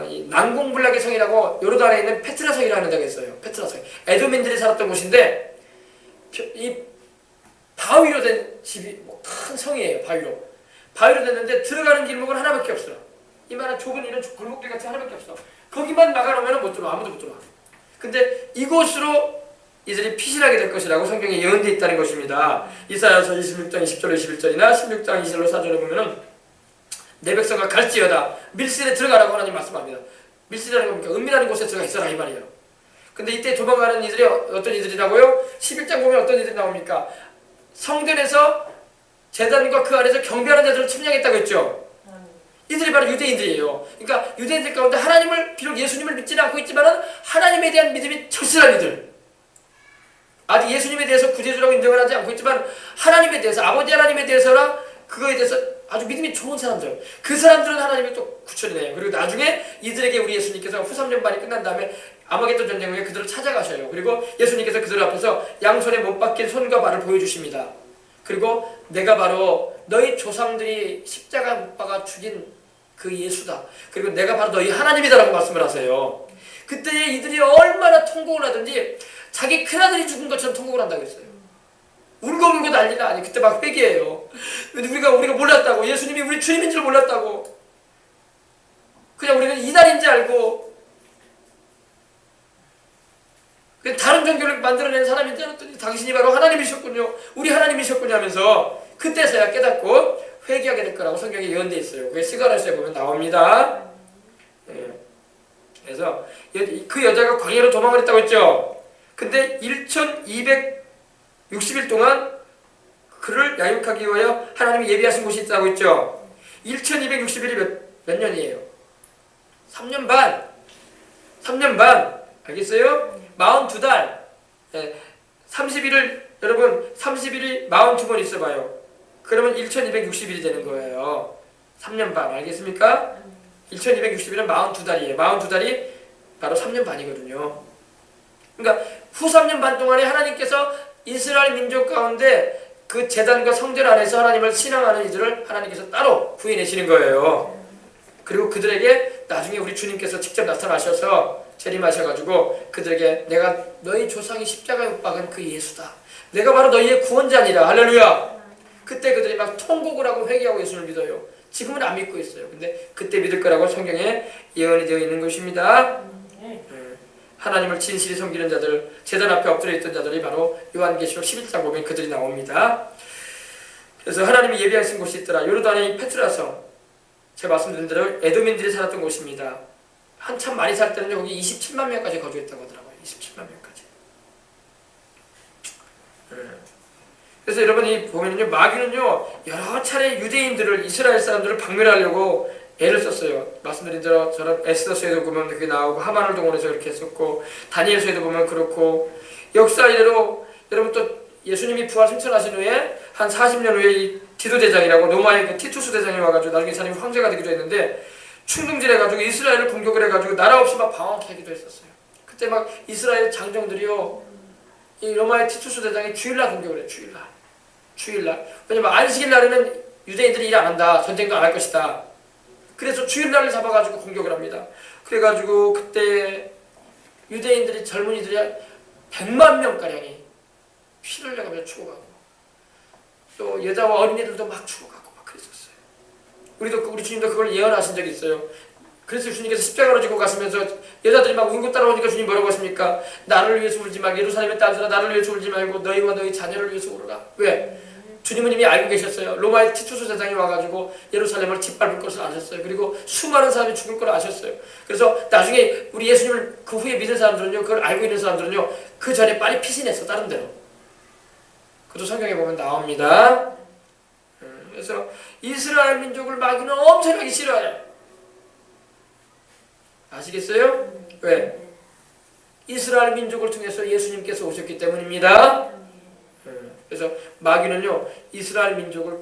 이 난공불락의 성이라고 요르단에 있는 페트라 성이라는 데가 있어요. 페트라 성. 에돔인들이 살았던 곳인데 이 바위로 된 집이 큰 성이에요. 바위로 됐는데 들어가는 길목은 하나밖에 없어요. 이만한 좁은 이런 골목길 같이 하나밖에 없어. 거기만 막아놓으면 못 들어와. 아무도 못 들어와. 근데 이곳으로 이들이 피신하게 될 것이라고 성경에 예언되어 있다는 것입니다. 이사야서 26장 20절 21절이나 16장 20절로 4절에 보면은 내 백성아 갈지어다 밀실에 들어가라고 하나님 말씀합니다. 밀실이라는 겁니까? 은밀한 곳에 들어가 있어라 이 말이에요. 근데 이때 도망가는 이들이 어떤 이들이라고요? 11장 보면 어떤 이들이 나옵니까? 성전에서 제단과 그 안에서 경배하는 자들을 침략했다고 했죠. 이들이 바로 유대인들이에요. 그러니까 유대인들 가운데 하나님을 비록 예수님을 믿지는 않고 있지만은 하나님에 대한 믿음이 절실한 이들. 아직 예수님에 대해서 구세주라고 인정을 하지 않고 있지만 하나님에 대해서 아버지 하나님에 대해서나 그거에 대해서 아주 믿음이 좋은 사람들. 그 사람들은 하나님이 또 구출해내요. 그리고 나중에 이들에게 우리 예수님께서 후 3년 반이 끝난 다음에 아마겟돈 전쟁 후에 그들을 찾아가셔요. 그리고 예수님께서 그들 앞에서 양손에 못 박힌 손과 발을 보여주십니다. 그리고 내가 바로 너희 조상들이 십자가 못 박아 죽인 그 예수다. 그리고 내가 바로 너희 하나님이다라고 말씀을 하세요. 그때 이들이 얼마나 통곡을 하든지 자기 큰아들이 죽은 것처럼 통곡을 한다고 했어요. 울고 난리가 아니. 그때 막 회개해요. 우리가 몰랐다고. 예수님이 우리 주님인 줄 몰랐다고. 그냥 우리는 이단인지 알고 그냥 다른 종교를 만들어낸 사람인 줄 알았더니 당신이 바로 하나님이셨군요. 우리 하나님이셨군요 하면서 그때서야 깨닫고 회개하게 될 거라고 성경에 예언되어 있어요. 그게 스가랴서에 보면 나옵니다. 네. 그래서 그 여자가 광야로 도망을 했다고 했죠. 근데 1260일 동안 그를 야육하기 위하여 하나님이 예비하신 곳이 있다고 했죠. 1260일이 몇 년이에요? 3년 반. 3년 반. 알겠어요? 42달. 30일을 여러분 30일이 42번 있어봐요. 그러면 1260일이 되는 거예요. 3년 반. 알겠습니까? 1260일은 42달이에요. 42달이 바로 3년 반이거든요. 그러니까 후 3년 반 동안에 하나님께서 이스라엘 민족 가운데 그 제단과 성전 안에서 하나님을 신앙하는 이들을 하나님께서 따로 구해내시는 거예요. 그리고 그들에게 나중에 우리 주님께서 직접 나타나셔서 재림하셔가지고 그들에게 내가 너희 조상이 십자가에 못 박은 그 예수다. 내가 바로 너희의 구원자니라. 할렐루야. 그때 그들이 막 통곡을 하고 회개하고 예수를 믿어요. 지금은 안 믿고 있어요. 근데 그때 믿을 거라고 성경에 예언이 되어 있는 것입니다. 하나님을 진실히 섬기는 자들, 제단 앞에 엎드려 있던 자들이 바로 요한계시록 11장 보면 그들이 나옵니다. 그래서 하나님이 예비하신 곳이 있더라. 요르단의 페트라성, 제가 말씀드린 대로 에돔인들이 살았던 곳입니다. 한참 많이 살 때는 여기 27만 명까지 거주했다고 하더라고요. 27만 명까지. 그래서 여러분이 보면요, 마귀는요 여러 차례 유대인들을, 이스라엘 사람들을 박멸하려고 애를 썼어요. 말씀드린 대로 저런 에스더서에도 보면 그게 나오고 하만을 동원해서 이렇게 했었고 다니엘서에도 보면 그렇고 역사 이래로 여러분 또 예수님이 부활 승천하신 후에 한 40년 후에 이 디도 대장이라고 로마의 그 티투스 대장이 와가지고 나중에 사람이 황제가 되기도 했는데 충동질해가지고 이스라엘을 공격을 해가지고 나라 없이 막 방황케 하기도 했었어요. 그때 막 이스라엘 장정들이요 이 로마의 티투스 대장이 주일날 공격을 해요. 주일날. 왜냐면 안식일날에는 유대인들이 일 안 한다. 전쟁도 안 할 것이다. 그래서 주일날을 잡아가지고 공격을 합니다. 그래가지고 그때 유대인들이 젊은이들이 100만 명가량이 피를 내가며 죽어가고 또 여자와 어린이들도 막 죽어가고 막 그랬었어요. 우리 주님도 그걸 예언하신 적이 있어요. 그래서 주님께서 십자가로 지고 가시면서 여자들이 막 울고 따라오니까 주님 뭐라고 하십니까? 나를 위해서 울지 말고 예루살렘의 딸들아 나를 위해서 울지 말고 너희와 너희 자녀를 위해서 울어라. 왜? 주님은 이미 알고 계셨어요. 로마의 티투스 대장이 와가지고 예루살렘을 짓밟을 것을 아셨어요. 그리고 수많은 사람이 죽을 걸 아셨어요. 그래서 나중에 우리 예수님을 그 후에 믿은 사람들은요, 그걸 알고 있는 사람들은요, 그 전에 빨리 피신했어, 다른 데로. 그것도 성경에 보면 나옵니다. 그래서 이스라엘 민족을 마귀는 엄청나게 싫어해요. 아시겠어요? 왜? 이스라엘 민족을 통해서 예수님께서 오셨기 때문입니다. 그래서 마귀는요 이스라엘 민족을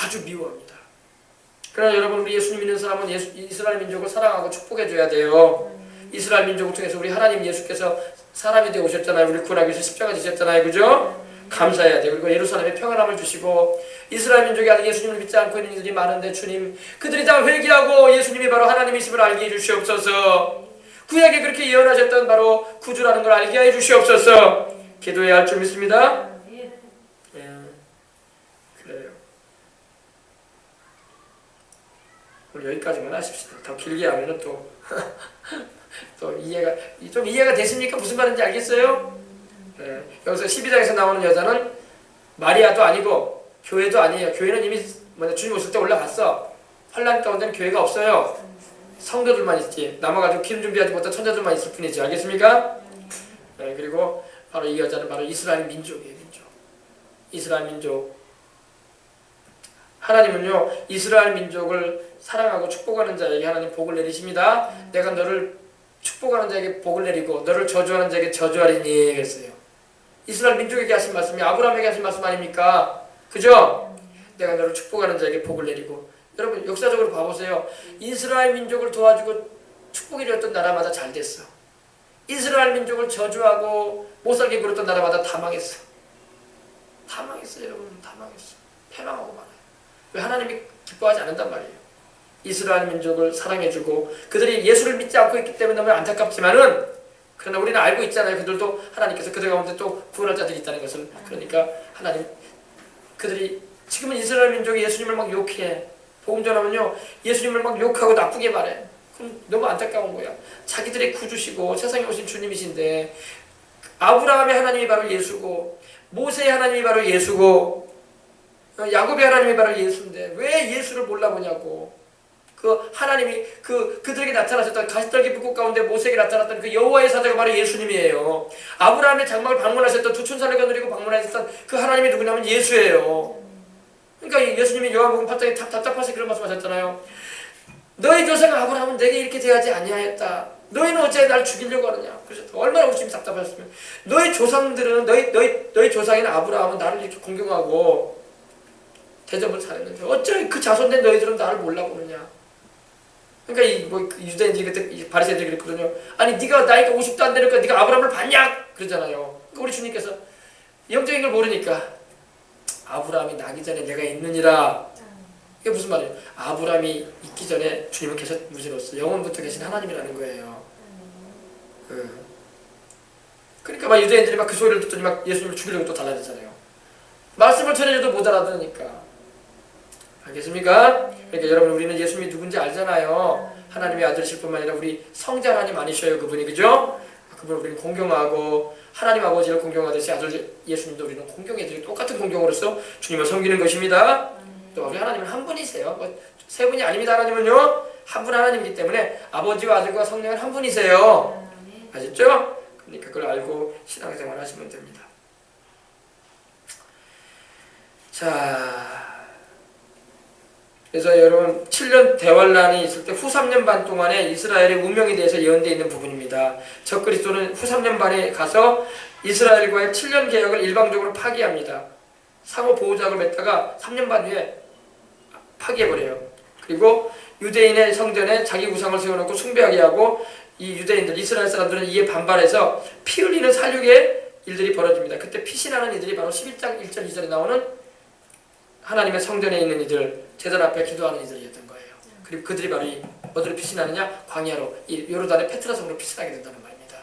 아주 미워합니다. 그러나 여러분 우리 예수님 믿는 사람은 이스라엘 민족을 사랑하고 축복해줘야 돼요. 이스라엘 민족을 통해서 우리 하나님 예수께서 사람이 되어 오셨잖아요. 우리 구원하기 위해서 십자가 지셨잖아요. 그죠? 감사해야 돼요. 그리고 예루살렘에 평안함을 주시고 이스라엘 민족이 아직 예수님을 믿지 않고 있는 이들이 많은데 주님 그들이 다 회개하고 예수님이 바로 하나님이심을 알게 해주시옵소서. 구약에 그렇게 예언하셨던 바로 구주라는 걸 알게 해주시옵소서. 기도해야 할 줄 믿습니다. 그래요. 오늘 여기까지만 하십시다. 더 길게 하면은 또 이해가 되십니까? 무슨 말인지 알겠어요? 여기서 12장에서 나오는 여자는 마리아도 아니고 교회도 아니에요. 교회는 이미 주님 오실 때 올라갔어. 환란 가운데는 교회가 없어요. 성도들만 있지. 남아가지고 기름 준비하지 못한 천자들만 있을 뿐이지. 알겠습니까? 그리고 바로 이 여자는 바로 이스라엘 민족이에요. 민족. 이스라엘 민족. 하나님은요 이스라엘 민족을 사랑하고 축복하는 자에게 하나님 복을 내리십니다. 내가 너를 축복하는 자에게 복을 내리고 너를 저주하는 자에게 저주하리니 그랬어요. 이스라엘 민족에게 하신 말씀이 아브라함에게 하신 말씀 아닙니까? 그죠? 내가 너를 축복하는 자에게 복을 내리고. 여러분 역사적으로 봐보세요. 이스라엘 민족을 도와주고 축복해 줬던 나라마다 잘 됐어. 이스라엘 민족을 저주하고 못살게 굴었던 나라마다 다 망했어. 다 망했어요. 여러분 다 망했어. 패망하고 말아요. 왜? 하나님이 기뻐하지 않는단 말이에요. 이스라엘 민족을 사랑해주고 그들이 예수를 믿지 않고 있기 때문에 너무 안타깝지만은 그러나 우리는 알고 있잖아요. 그들도 하나님께서 그들 가운데 또 구원할 자들이 있다는 것을. 그러니까 하나님 그들이 지금은 이스라엘 민족이 예수님을 막 욕해. 복음 전하면요 예수님을 막 욕하고 나쁘게 말해. 그럼 너무 안타까운 거야. 자기들의 구주시고 세상에 오신 주님이신데 아브라함의 하나님이 바로 예수고 모세의 하나님이 바로 예수고 야곱의 하나님이 바로 예수인데 왜 예수를 몰라보냐고. 그 하나님이 그들에게 나타나셨던 가시떨기 불꽃 가운데 모세에게 나타났던 그 여호와의 사자가 바로 예수님이에요. 아브라함의 장막을 방문하셨던 두 천사를 거느리고 방문하셨던 그 하나님이 누구냐면 예수예요. 그러니까 예수님이 요한복음 8장에 답답하시 그런 말씀하셨잖아요. 너희 조상 아브라함은 내게 이렇게 대하지 아니하였다. 너희는 어째 날 죽이려고 하느냐. 그래서 얼마나 우심이 답답하셨으면 너희 조상들은 너희 조상인 아브라함은 나를 이렇게 공경하고 대접을 잘했는데 어째 그 자손된 너희들은 나를 몰라보느냐. 그러니까 유대인들이 그때 바리새인들이 그랬거든요. 아니 네가 나이가 50도 안 되니까 네가 아브라함을 봤냐? 그러잖아요. 그러니까 우리 주님께서 영적인 걸 모르니까 아브라함이 나기 전에 내가 있느니라. 이게 무슨 말이에요? 아브라함이 있기 전에 주님은 계셨무지로서 영원부터 계신 하나님이라는 거예요. 그러니까 막 유대인들이 막 그 소리를 듣더니 막 예수님을 죽이려고 또 달라졌잖아요. 말씀을 전해줘도 못 알아들으니까. 알겠습니까? 그러니까 여러분 우리는 예수님이 누군지 알잖아요. 하나님의 아들이실 뿐만 아니라 우리 성자 하나님 아니셔요 그분이. 그죠? 그분을 우리는 공경하고 하나님 아버지를 공경하듯이 아들 예수님도 우리는 공경해드리고 똑같은 공경으로서 주님을 섬기는 것입니다. 또 우리 하나님은 한 분이세요. 세 분이 아닙니다. 하나님은요 한 분 하나님이기 때문에 아버지와 아들과 성령은 한 분이세요. 아셨죠? 그러니까 그걸 알고 신앙생활 하시면 됩니다. 자, 그래서 여러분 7년 대환란이 있을 때 후 3년 반 동안에 이스라엘의 운명에 대해서 예언되어 있는 부분입니다. 적그리스도는 후 3년 반에 가서 이스라엘과의 7년 계약을 일방적으로 파기합니다. 상호 보호작을 맺다가 3년 반 후에 파기해버려요. 그리고 유대인의 성전에 자기 우상을 세워놓고 숭배하게 하고 이 유대인들, 이스라엘 사람들은 이에 반발해서 피 흘리는 살육의 일들이 벌어집니다. 그때 피신하는 이들이 바로 11장 1절 2절에 나오는 하나님의 성전에 있는 이들, 제단 앞에 기도하는 이들이었던 거예요. 그리고 그들이 바로 어디로 피신하느냐? 광야로, 이 요르단의 페트라 성으로 피신하게 된다는 말입니다.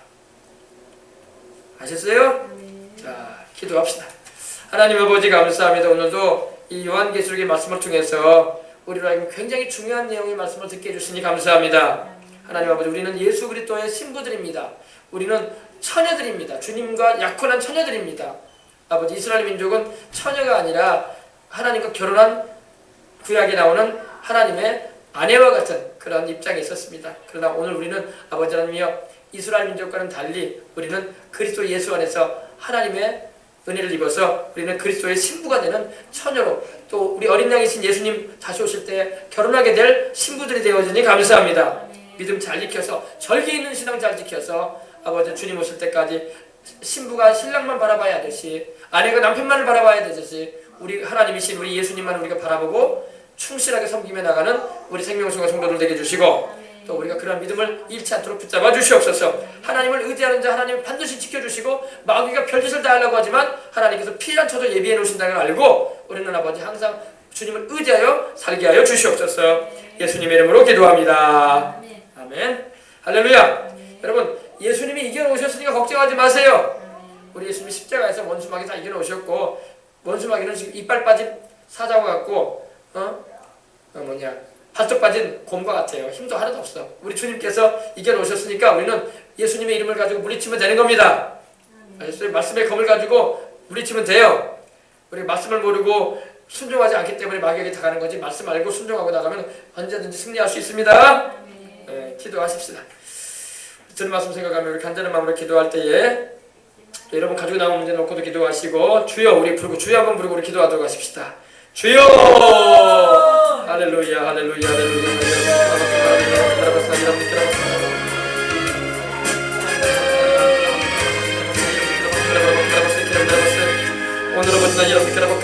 아셨어요? 자, 기도합시다. 하나님 아버지 감사합니다. 오늘도 이 요한계시록의 말씀을 통해서 우리로 하여금 굉장히 중요한 내용의 말씀을 듣게 해주시니 감사합니다. 하나님 아버지, 우리는 예수 그리스도의 신부들입니다. 우리는 처녀들입니다. 주님과 약혼한 처녀들입니다. 아버지, 이스라엘 민족은 처녀가 아니라 하나님과 결혼한 구약에 나오는 하나님의 아내와 같은 그런 입장에 있었습니다. 그러나 오늘 우리는 아버지 하나님이여, 이스라엘 민족과는 달리 우리는 그리스도 예수 안에서 하나님의 은혜를 입어서 우리는 그리스도의 신부가 되는 처녀로, 또 우리 어린 양이신 예수님 다시 오실 때 결혼하게 될 신부들이 되어주니 감사합니다. 믿음 잘 지켜서, 절기 있는 신앙 잘 지켜서 아버지 주님 오실 때까지 신부가 신랑만 바라봐야 하듯이, 아내가 남편만을 바라봐야 되듯이, 우리 하나님이신 우리 예수님만 우리가 바라보고 충실하게 섬기며 나가는 우리 생명수가 성도들 되게 해주시고, 또 우리가 그런 믿음을 잃지 않도록 붙잡아 주시옵소서. 하나님을 의지하는 자 하나님을 반드시 지켜주시고, 마귀가 별짓을 다 하려고 하지만 하나님께서 피난 처도 예비해 놓으신다는 걸 알고 우리는 아버지 항상 주님을 의지하여 살게 하여 주시옵소서. 예수님의 이름으로 기도합니다. 아멘. 할렐루야. 여러분, 예수님이 이겨놓으셨으니까 걱정하지 마세요. 우리 예수님이 십자가에서 원수마귀 다 이겨놓으셨고, 원수마귀는 지금 이빨 빠진 사자와 같고 발톱 빠진 곰과 같아요. 힘도 하나도 없어. 우리 주님께서 이겨놓으셨으니까 우리는 예수님의 이름을 가지고 물리치면 되는 겁니다. 말씀의 검을 가지고 물리치면 돼요. 우리가 말씀을 모르고 순종하지 않기 때문에 마귀에게 당하는 거지, 말씀 알고 순종하고 나가면 언제든지 승리할 수 있습니다. 기도하십시다. 드는 말씀 생각하면 우리 간절한 마음으로 기도할 때에 여러분 가지고 나온 문제 놓고도 기도하시고, 주여 우리 부르고, 주여 한번 부르고 우리 기도하도록 하십시다. 주여! 할렐루야, 할렐루야, 하나님 우리 아버지, 나 이런 기름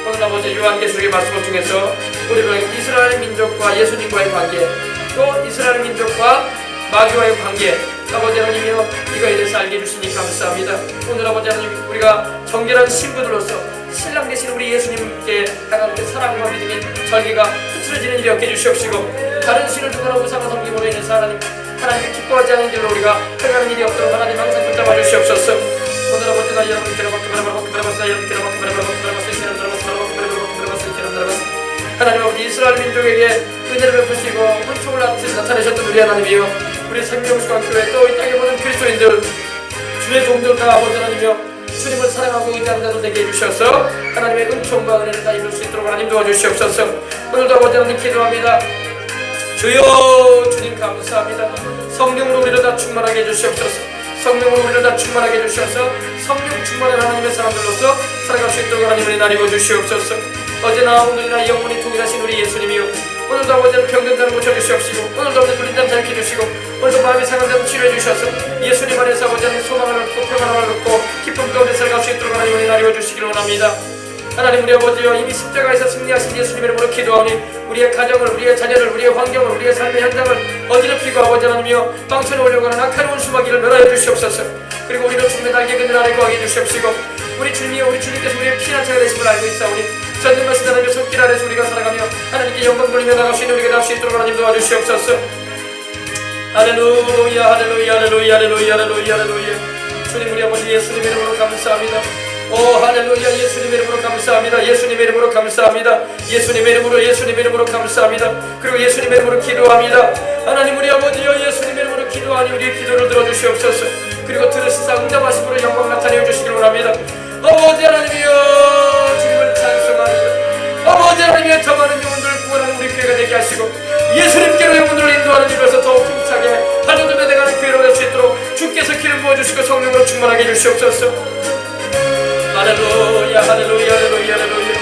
오늘 아버지 요한계시록의 말씀을 통해서 우리는 이스라엘 민족과 예수님과의 관계, 또 이스라엘 민족과 마귀와의 관계, 아버지 하나님이여 이거에 대해서 알게 해주시니 감사합니다. 오늘 아버지 하나님, 우리가 정결한 신부들로서 신랑 되신 우리 예수님께 향한 그 사랑과 믿음이 절기가 흐트러지는 일이 없게 해주시옵시고, 다른 신을 두거나 우상을 섬김으로 인해서 하나님이 기뻐하지 않는 길로 우리가 행하는 일이 없도록 하나님 항상 붙잡아 주시옵소서. 오늘 아버지, 나 여러분 하나님 아버지, 이스라엘 민족에게 은혜를 베푸시고 은총을 나타내셨던 우리 하나님이여, 우리 생명수강교회 또 이 땅에 모든 그리스도인들, 주의 종들과 아버지 하나님이여, 주님을 사랑하고 의지하는 자들 되게 해주셔서 하나님의 은총과 은혜를 다 입을 수 있도록 하나님 도와주시옵소서. 오늘도 아버지 하나님 기도합니다. 주여, 주님 감사합니다. 성령으로 우리를 다 충만하게 해주시옵소서. 성령으로 우리를 다 충만하게 해주셔서 성령 충만한 하나님의 사람들로서 살아갈 수 있도록 하나님을 나뉘어 주시옵소서. 어제나 오늘이나 영원히 동일하신 우리 예수님이요, 오늘도 아버지는 병든 자를 고쳐주시옵시고, 오늘도 아버지 눌린 자를 자유케해주시고, 오늘도 마음이 상한 자를 치료해주셔서 예수님 안에서 아버지는 소망을 얻고 평안을 얻고 기쁨 가운데 살아갈 수 있도록 하나님을 나뉘어 주시기를 원합니다. 하나님 우리 아버지여, 이미 십자가에서 승리하신 예수님의 이름으로 기도하오니 우리의 가정을, 우리의 자녀를, 우리의 환경을, 우리의 삶의 현장을 어지럽히고 아버지 하나님이여 망쳐놓으려고 하는 악한 원수마귀를 멸하여 주시옵소서. 그리고 우리를 죽음의 날개 그늘 아래 거하게 해주시옵시고, 우리 주님이여, 우리 주님께서 우리의 피난처가 되심을 알고 있사오니 전능하신 하나님의 손길 아래서 우리가 살아가며 하나님께 영광 돌리며 나갈 수 있는 우리가 될 수 있도록 하나님 도와주시옵소서. 할렐루야, 할렐루야, 할렐루야, 할렐루야, 할렐루야, 할렐루야. 주님 우리 아버지 예수님의 이름으로 감사합니다. 오 할렐루야, 예수님의 이름으로 감사합니다. 예수님의 이름으로 감사합니다. 예수님의 이름으로, 예수님의 이름으로 감사합니다. 그리고 예수님의 이름으로 기도합니다. 하나님 우리 아버지여, 예수님의 이름으로 기도하니 우리의 기도를 들어주시옵소서. 그리고 들으시사 응답하심으로 영광 나타내어 주시길 원합니다. 아버지 하나님이여, 주님을 찬송합니다. 아버지 하나님이여, 더 많은 영혼들을 구원하는 우리 교회가 되게 하시고 예수님께로 영혼들을 인도하는 일에서 더욱 힘차게 하늘도 내가는 교회로 될 수 있도록 주께서 기름 부어주시고 성령으로 충만하게 해주시옵소서. 할렐루야, 할렐루야, 할렐루야, 할렐루야.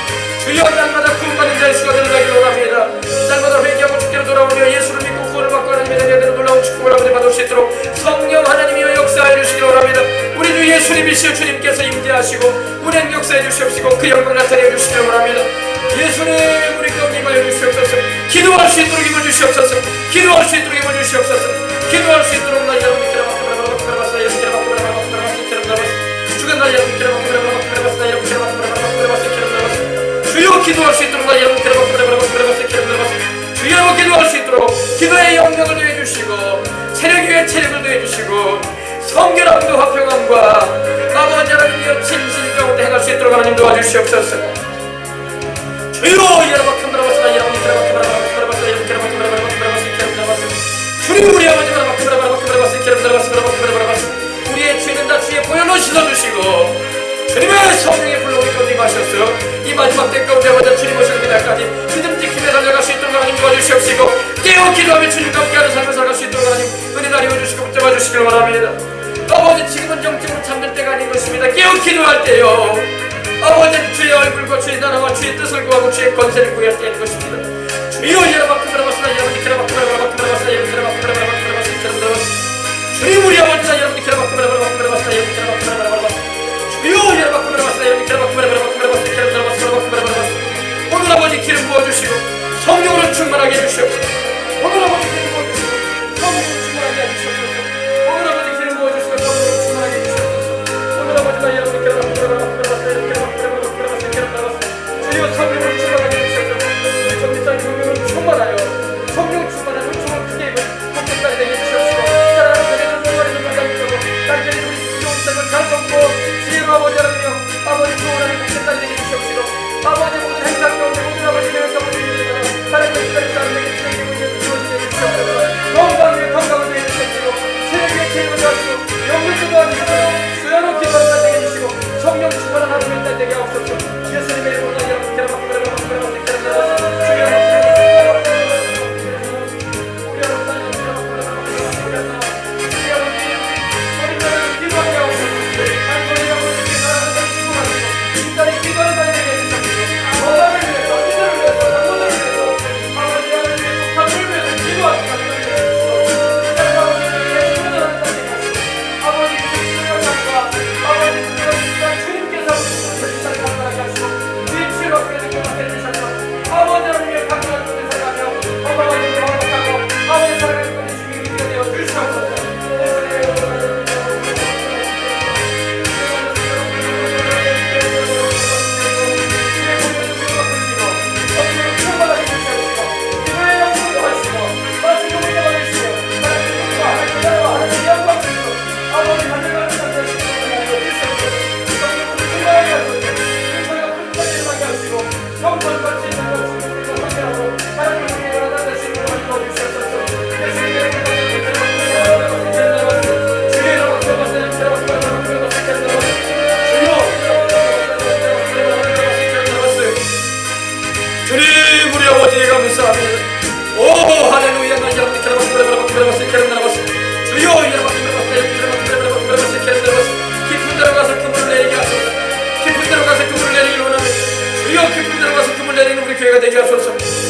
주여, 날마다 구원받는 자의 수가 늘어나기를 원합니다. 날마다 회개하고 주께로 돌아오며 예수를 믿고 구원을 받고 하나님의 자녀들은 놀라운 축복을 아버지 받을 수 있도록 성령 하나님이여 역사해 주시기를 원합니다. 우리 주 예수님이시여 주님께서 임재하시고 운행 역사해 주시옵시고 그 영광 나타내 주시기를 원합니다. 예수님 우리 가운데 임하여 주시옵소서. 기도할 수 있도록 임해 주시옵소서. 기도할 수 있도록 임해 주시옵소서. 기도할 수 있도록 나 여러분께로 기도할 수 있도록 여러분 주여 기도할 수 있도록 기도의 영광을 더해주시고 체력 위에 체력을 더해주시고 성결함과 화평함과 아버지 하나님이여 진실 가운데 행할 수 있도록 하나님 도와주시옵소서. 주여 주님 우리 아버지 우리의 죄는 다 주의 보혈로 씻어주시고 주님의 성령의 불로 우리 가운데 임하셔서 이 마지막 때 가운데 아버지 주님 오시는 그날까지 믿음 지킴에 달려갈 수 있도록 하나님 도와주시옵시고 깨어 기도하며 주님과 함께하는 삶을 살아갈 수 있도록 하나님 은혜 나뉘어주시고 붙잡아 주시길 원합니다. 아버지 지금은 정적으로 잠들 때가 아닌 것입니다. 깨어 기도할 때요 아버지 주의 얼굴과 주의 나라와 주의 뜻을 구하고 주의 권세를 구할 때인 것입니다. 주여 주님 우리 아버지나 여러분이 오늘 아버지 기름 부어주시고 성령으로 충만하게 해주시옵소서. 오늘 아버지 기름 부어주시고 성령으로 충만하게 해주시옵소서. 오늘 아버지 기름 부어주시고 성령으로 충만하게 해주시옵소서. 오늘 아버지나 여러분이 주여 성령으로 충만하게 해주시옵소서. 우리 정리장 성령으로 충만하여 성령 충만한 은총을 크게 입은 한국까지 되게 해주시옵시고 사랑하는 그대들 모아리는 만남이고 딸들이 우리 좋은 삶을 잘 먹고 지혜로 아버지 하나님이여 아버지 좋은 한국까지 되게 해주시옵시고 아버지 모든 행사 가운데 모든 아버지 계획 가운데 하나님 것까지 사람에게 지내고 있는 주어지게 해주시옵소서. 건강 위에 건강을 되게 해주시옵시고 체력 위에 체력을 더하시고 영역도 더하시고 수연한 기도를 되게 해주시고 성령 충만한 하루를 날 되게 하옵소서. 예수님의 이름으로 여러분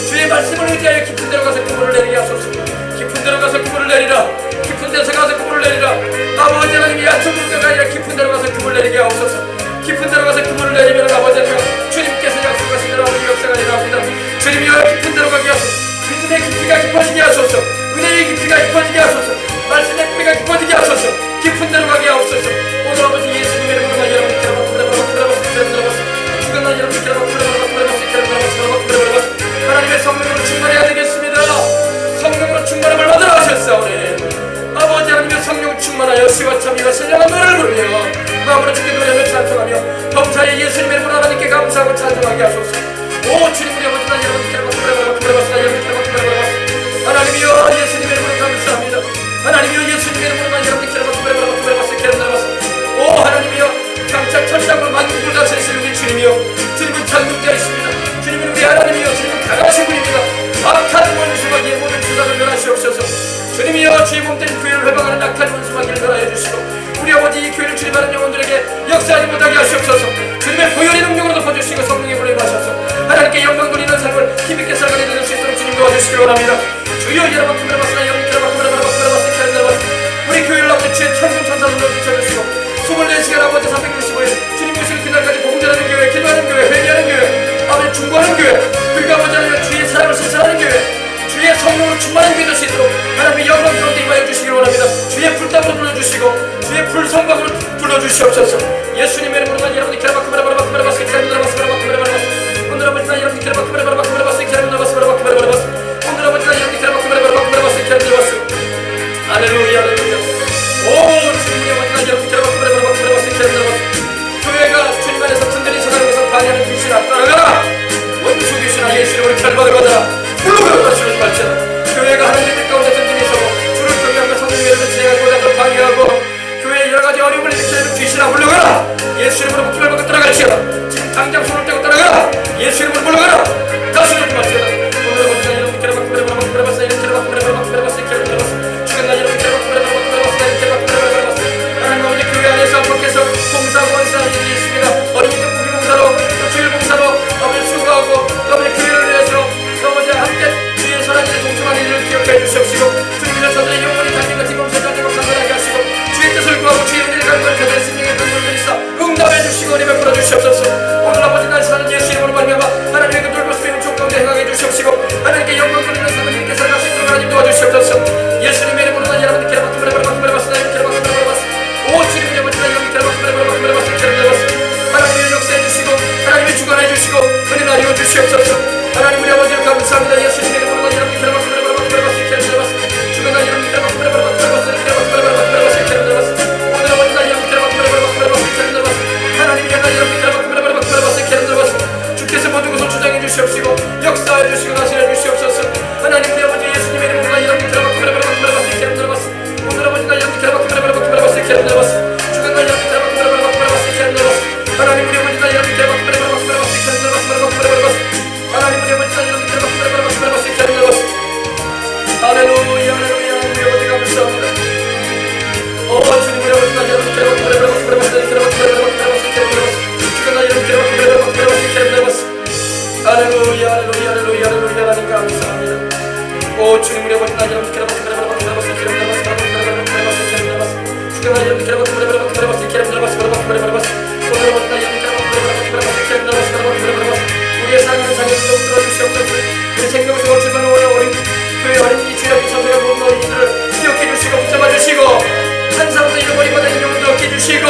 주의 말씀을 의지하여 깊은 데로 가서 그물을 내리게 하소서. 깊은 데로 가서 그물을 내리라. 깊은 데서 가서 그물을 내리라. 아버지 하나님이 얕은 물가가 아니라 깊은 데로 가서 그물을 내리게 하옵소서. 깊은 데로 가서 그물을 내리면 아버지 하나님 주님께서 약속하신 대로 아버지 역사가 일어납니다. 주님이여 깊은 데로 가게 하소서. 믿음의 깊이가 깊어지게 하소서. 은혜의 깊이가 깊어지게 하소서. 말씀의 깊이가 깊어지게 하소서. 깊은 데로 가게 하옵소서. 오늘 아버지 예수님의 이름으로 여러분 죽었나 여러분 하나님의 성령으로 충만해야 되겠습니다. 성령으로 충만함을 받으라 하셨사오니 아버지 하나님의 성령 충만하여 시와 참이와 신령한 노래를 부르며 마음으로 주께 노래하며 찬송하며 범사에 예수님의 이름으로 하나님께 감사하고 찬송하게 하소서. 오 주님 우리 아버지 나 하나님이여 예수님의 이름으로 감사합니다. 하나님이여 예수님의 이름으로 나 여러분께 오 하나님이여 장차 천당으로 만국을 다스리시는 우리 주님이여 주님은 창조자이십니다. 주님은 우리 하나님이여 주님은 강하신 분입니다. 악한 원수마귀의 모든 주사를 멸하시옵소서. 주님이여 주의 몸된 교회를 회방하는 악한 원수마귀를 멸하여 주시고 우리 아버지 이 교회를 출입하는 영혼들에게 역사하지 못하게 하시옵소서. 주님의 보혈의 능력으로 덮어주시고 성령의 불을 임하셔서 하나님께 영광 돌리는 삶을 힘있게 살아가게 될 수 있도록 주님 도와주시기 원합니다. 주여 여러분 우리 교회를 아버지 주의 천군 천사들로 비춰주시고 24시간 아버지 365일 주님 오실 그날까지 복음전하는 교회, 기도하는 교회, 회개하는 교회, 아버지 중보하는 교회, 그리고 아버지 하나님 주의 사랑을 실천하는 교회, 주의 성령으로 충만한 교회 될 수 있도록 하나님의 영광 가운데 임하여 주시기를 원합니다. 주의 불담으로 불러주시고 주의 불성광으로 불러주시옵소서. 예수님의 이름으로 여러분이 오늘 아버지 나 여러분 방해하는 귀신아 떠나가라. 원수 귀신아 예수 이름으로 결박을 받아라. 물러가라. 다시는 말지어다. 교회가 하나님의 뜻 가운데 든든히 서고 주를 경외하며 성령 예배를 진행하고자 하는 방해하고 교회에 여러가지 어려움을 일으키는 귀신아 물러가라. 예수 이름으로 목숨을 받고 떠나갈지어다. 지금 당장 손을 떼고 떠나가라. 예수 이름으로 물러가라. 다시는 말지어다. 오늘 원수가 이름 기라박고 그래박고 그래봤어 이름 기라박고 그래박고 그래봤어 이름 기라박고 죽은 날 이름 기라박고 그래박고 그래봤어 이름 기라박고 그래박고 하나님 아버지 교회 안에서 앞으로께서 봉사하고 원사하는 일이 있습니다. 어린이들 무기봉사로 또 주일봉사로 아버지 수고하고 또 아버지 교회를 위해서 또 아버지 함께 주의 선한 일에 동참하는 일을 기억해 주시옵시고 주님의 저들의 영혼이 달린 같은 검사장님 감사하게 하시고 주의 뜻을 구하고 주의 은혜를 간구하는 저들의 생명의 간구를 있어 응답해 주시고 은혜 베풀어 주시옵소서. 오늘 아버지 날 사는 예수 이름으로 말미암아 하나님의 그 돌보심의 은총 가운데 행하게 해주시옵시고 하나님께 영광 돌리는 삶을 이렇게 살아갈 수 있도록 하나님 도와주시옵소서. 예수님의 이름으로 난 여러분들 기라박고 그래박고 그래봤어 나이를 기라박고 그래봤어 오 주님의 아버지 난 여러분들 기라박고 그래박고 그래봤어 기라박고 하나님의 역사해 주시고 하나님의 주관해 주시고 은혜 나뉘어 주시옵소서. 하나님 우리 아버지 감사합니다. 예수님의 이름으로 난 여러분들 기라박고 그래박고 그래봤어 기라박고 주관 난 여러분들 기라박고 그래박고 그래봤어 기라박고 그래박고 기라박고 오늘 아버지 난 여러분들 기라박고 그래박고 그래봤어 기라박고 하나님이 난 여러분들 기라박고 그래박고 그래봤어 기라박고 주께서 모든 것을 주장해 주시옵시고 역사해 주시고 나시해 주시옵소서. 하나님 우리 아버지 예수님의 이름으로 난 여러분들 기라박고 그래박고 그래봤어 기라박고 오늘 아버지 난 여러분들 기라박고 그래박고 그래봤어 기라박고 주관 난 여러분들 기라박고 그래박고 그래봤어 기라박고 하나님 우리 아버지 난 여러분들 기라박고 그래박고 그래봤어 기라박고 하나님 우리 아버지 난 여러분들 기라박고 그래박고 그래봤어 기라박고 할렐루야 할렐루야 우리 아버지 감사합니다. 오 주님 우리 아버지 난 여러분들 기라박고 그래박고 그래봤어 기라박고 주관 난 여러분들 기라박고 그래박고 그래봤어 기라박고 할렐루야 할렐루야 할렐루야 할렐루야 하나님 감사합니다. 오 주님 우리 아버지 난 여러분들 기라박고 그래박고 그래봤어 기라박고 주관 난 여러분들 기라박고 그래박고 그래봤어 기라박고 오늘 아버지 난 여러분들 기라박고 그래박고 그래봤어 우리의 사랑하는 자녀들도 들어주시옵소서. 우리 생명수고 출발을 원하는 어린 교회 어린이 주일학교 참석한 모든 어린이들을 기억해 주시고 붙잡아 주시고 한 사람도 잃어버리거나 인용도 얻게 해주시고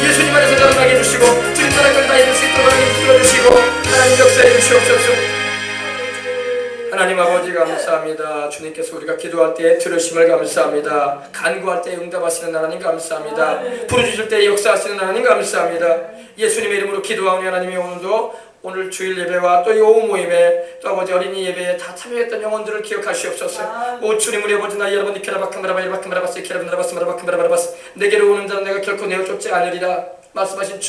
예수님 안에서 자라나게 해주시고 주님 나라의 걸 다 이룰 수 있도록 하나님 붙들어주시고 하나님 역사해 주시옵소서. 하나님 아버지 감사합니다. 주님께서 우리가 기도할 때 들으심을 감사합니다. 간구할 때 응답하시는 하나님 감사합니다. 부르짖을 때 역사하시는 하나님 감사합니다. 예수님의 이름으로 기도하오니 하나님이 오늘 주일 예배와 또 이 오후 모임에 또 아버지 어린이 예배에 다 참여했던 영혼들을 기억하시옵소서. 오 주님 우리 아버지 나 여러분이 내게로 오는 자는 내가 결코 내어 쫓지 않으리라 말씀하신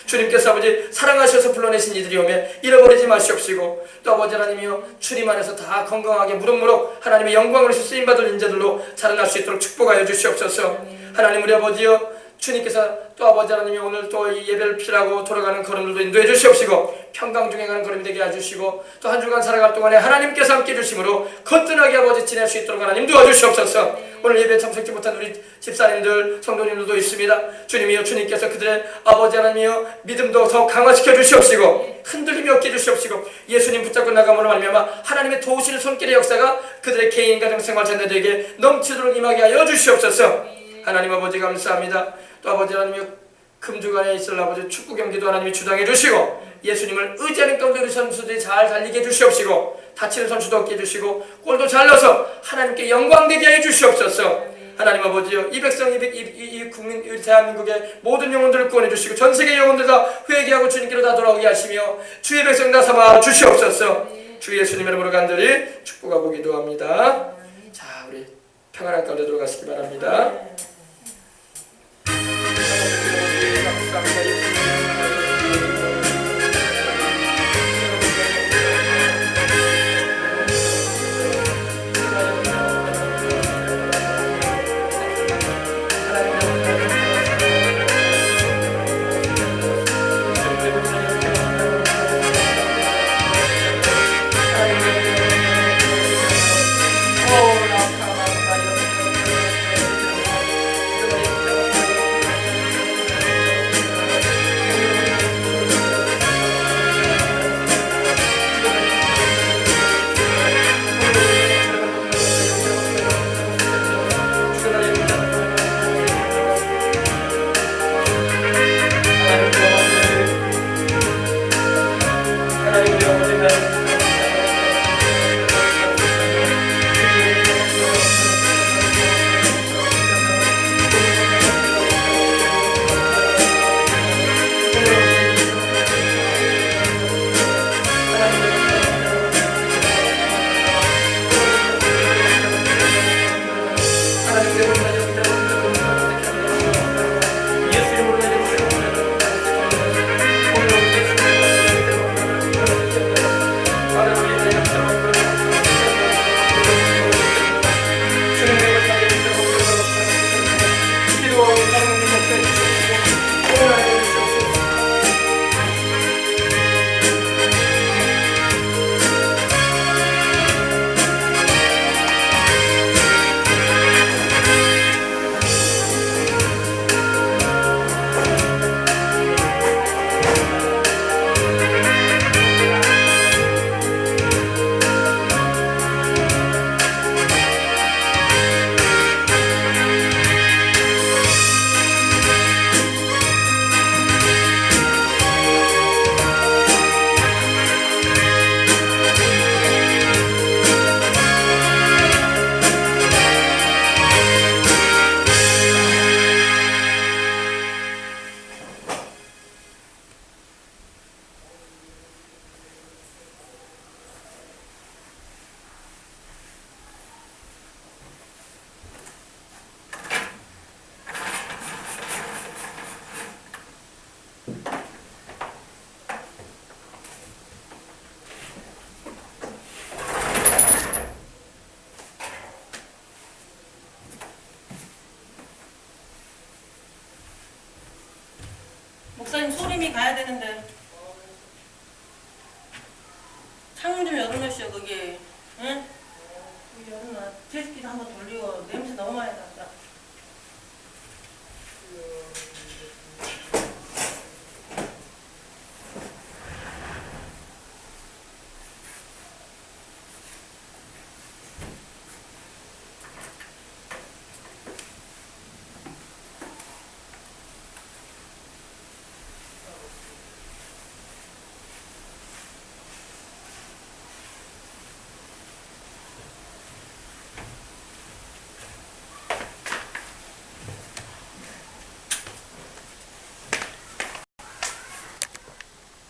주님께서 아버지 사랑하셔서 불러내신 이들이 오매 잃어버리지 마시옵시고 또 아버지 하나님이여 주님 안에서 다 건강하게 무럭무럭 하나님의 영광을 쓰임받을 인자들로 자라날 수 있도록 축복하여 주시옵소서. 하나님 우리 아버지여 주님께서 또 아버지 하나님이 오늘 또 이 예배를 피라고 돌아가는 걸음들도 인도해 주시옵시고 평강 중에 가는 걸음이 되게 해주시고 또 한 주간 살아갈 동안에 하나님께서 함께 해주심으로 거뜬하게 아버지 지낼 수 있도록 하나님 도와주시옵소서. 오늘 예배에 참석지 못한 우리 집사님들 성도님들도 있습니다. 주님이여 주님께서 그들의 아버지 하나님이여 믿음도 더 강화시켜 주시옵시고 흔들림이 없게 해주시옵시고 예수님 붙잡고 나감으로 말미암아 하나님의 도우시는 손길의 역사가 그들의 개인 가정 생활 자녀들에게 넘치도록 임하게 하여 주시옵소서. 하나님 아버지 감사합니다. 또 아버지 하나님이 금주간에 있을 아버지 축구 경기도 하나님이 주장해 주시고 예수님을 의지하는 가운데 우리 선수들이 잘 달리게 해주시옵시고 다치는 선수도 없게 해주시고 골도 잘 넣어서 하나님께 영광되게 해 주시옵소서. 하나님 아버지여 이 백성 이 국민 우리 대한민국의 모든 영혼들을 구원해 주시고 전 세계 영혼들 다 회개하고 주님께로 다 돌아오게 하시며 주의 백성 다 삼아 주시옵소서. 주 예수님 이름으로 간절히 축복하고 기도합니다. 자 우리 평안한 가운데 들어가시기 바랍니다. 목사님 소림이 가야 되는데 창문 좀 열어놓으시오 거기. 응? 여기 열어놔. 제습기도 한번 돌리고 냄새 너무 많이 난다.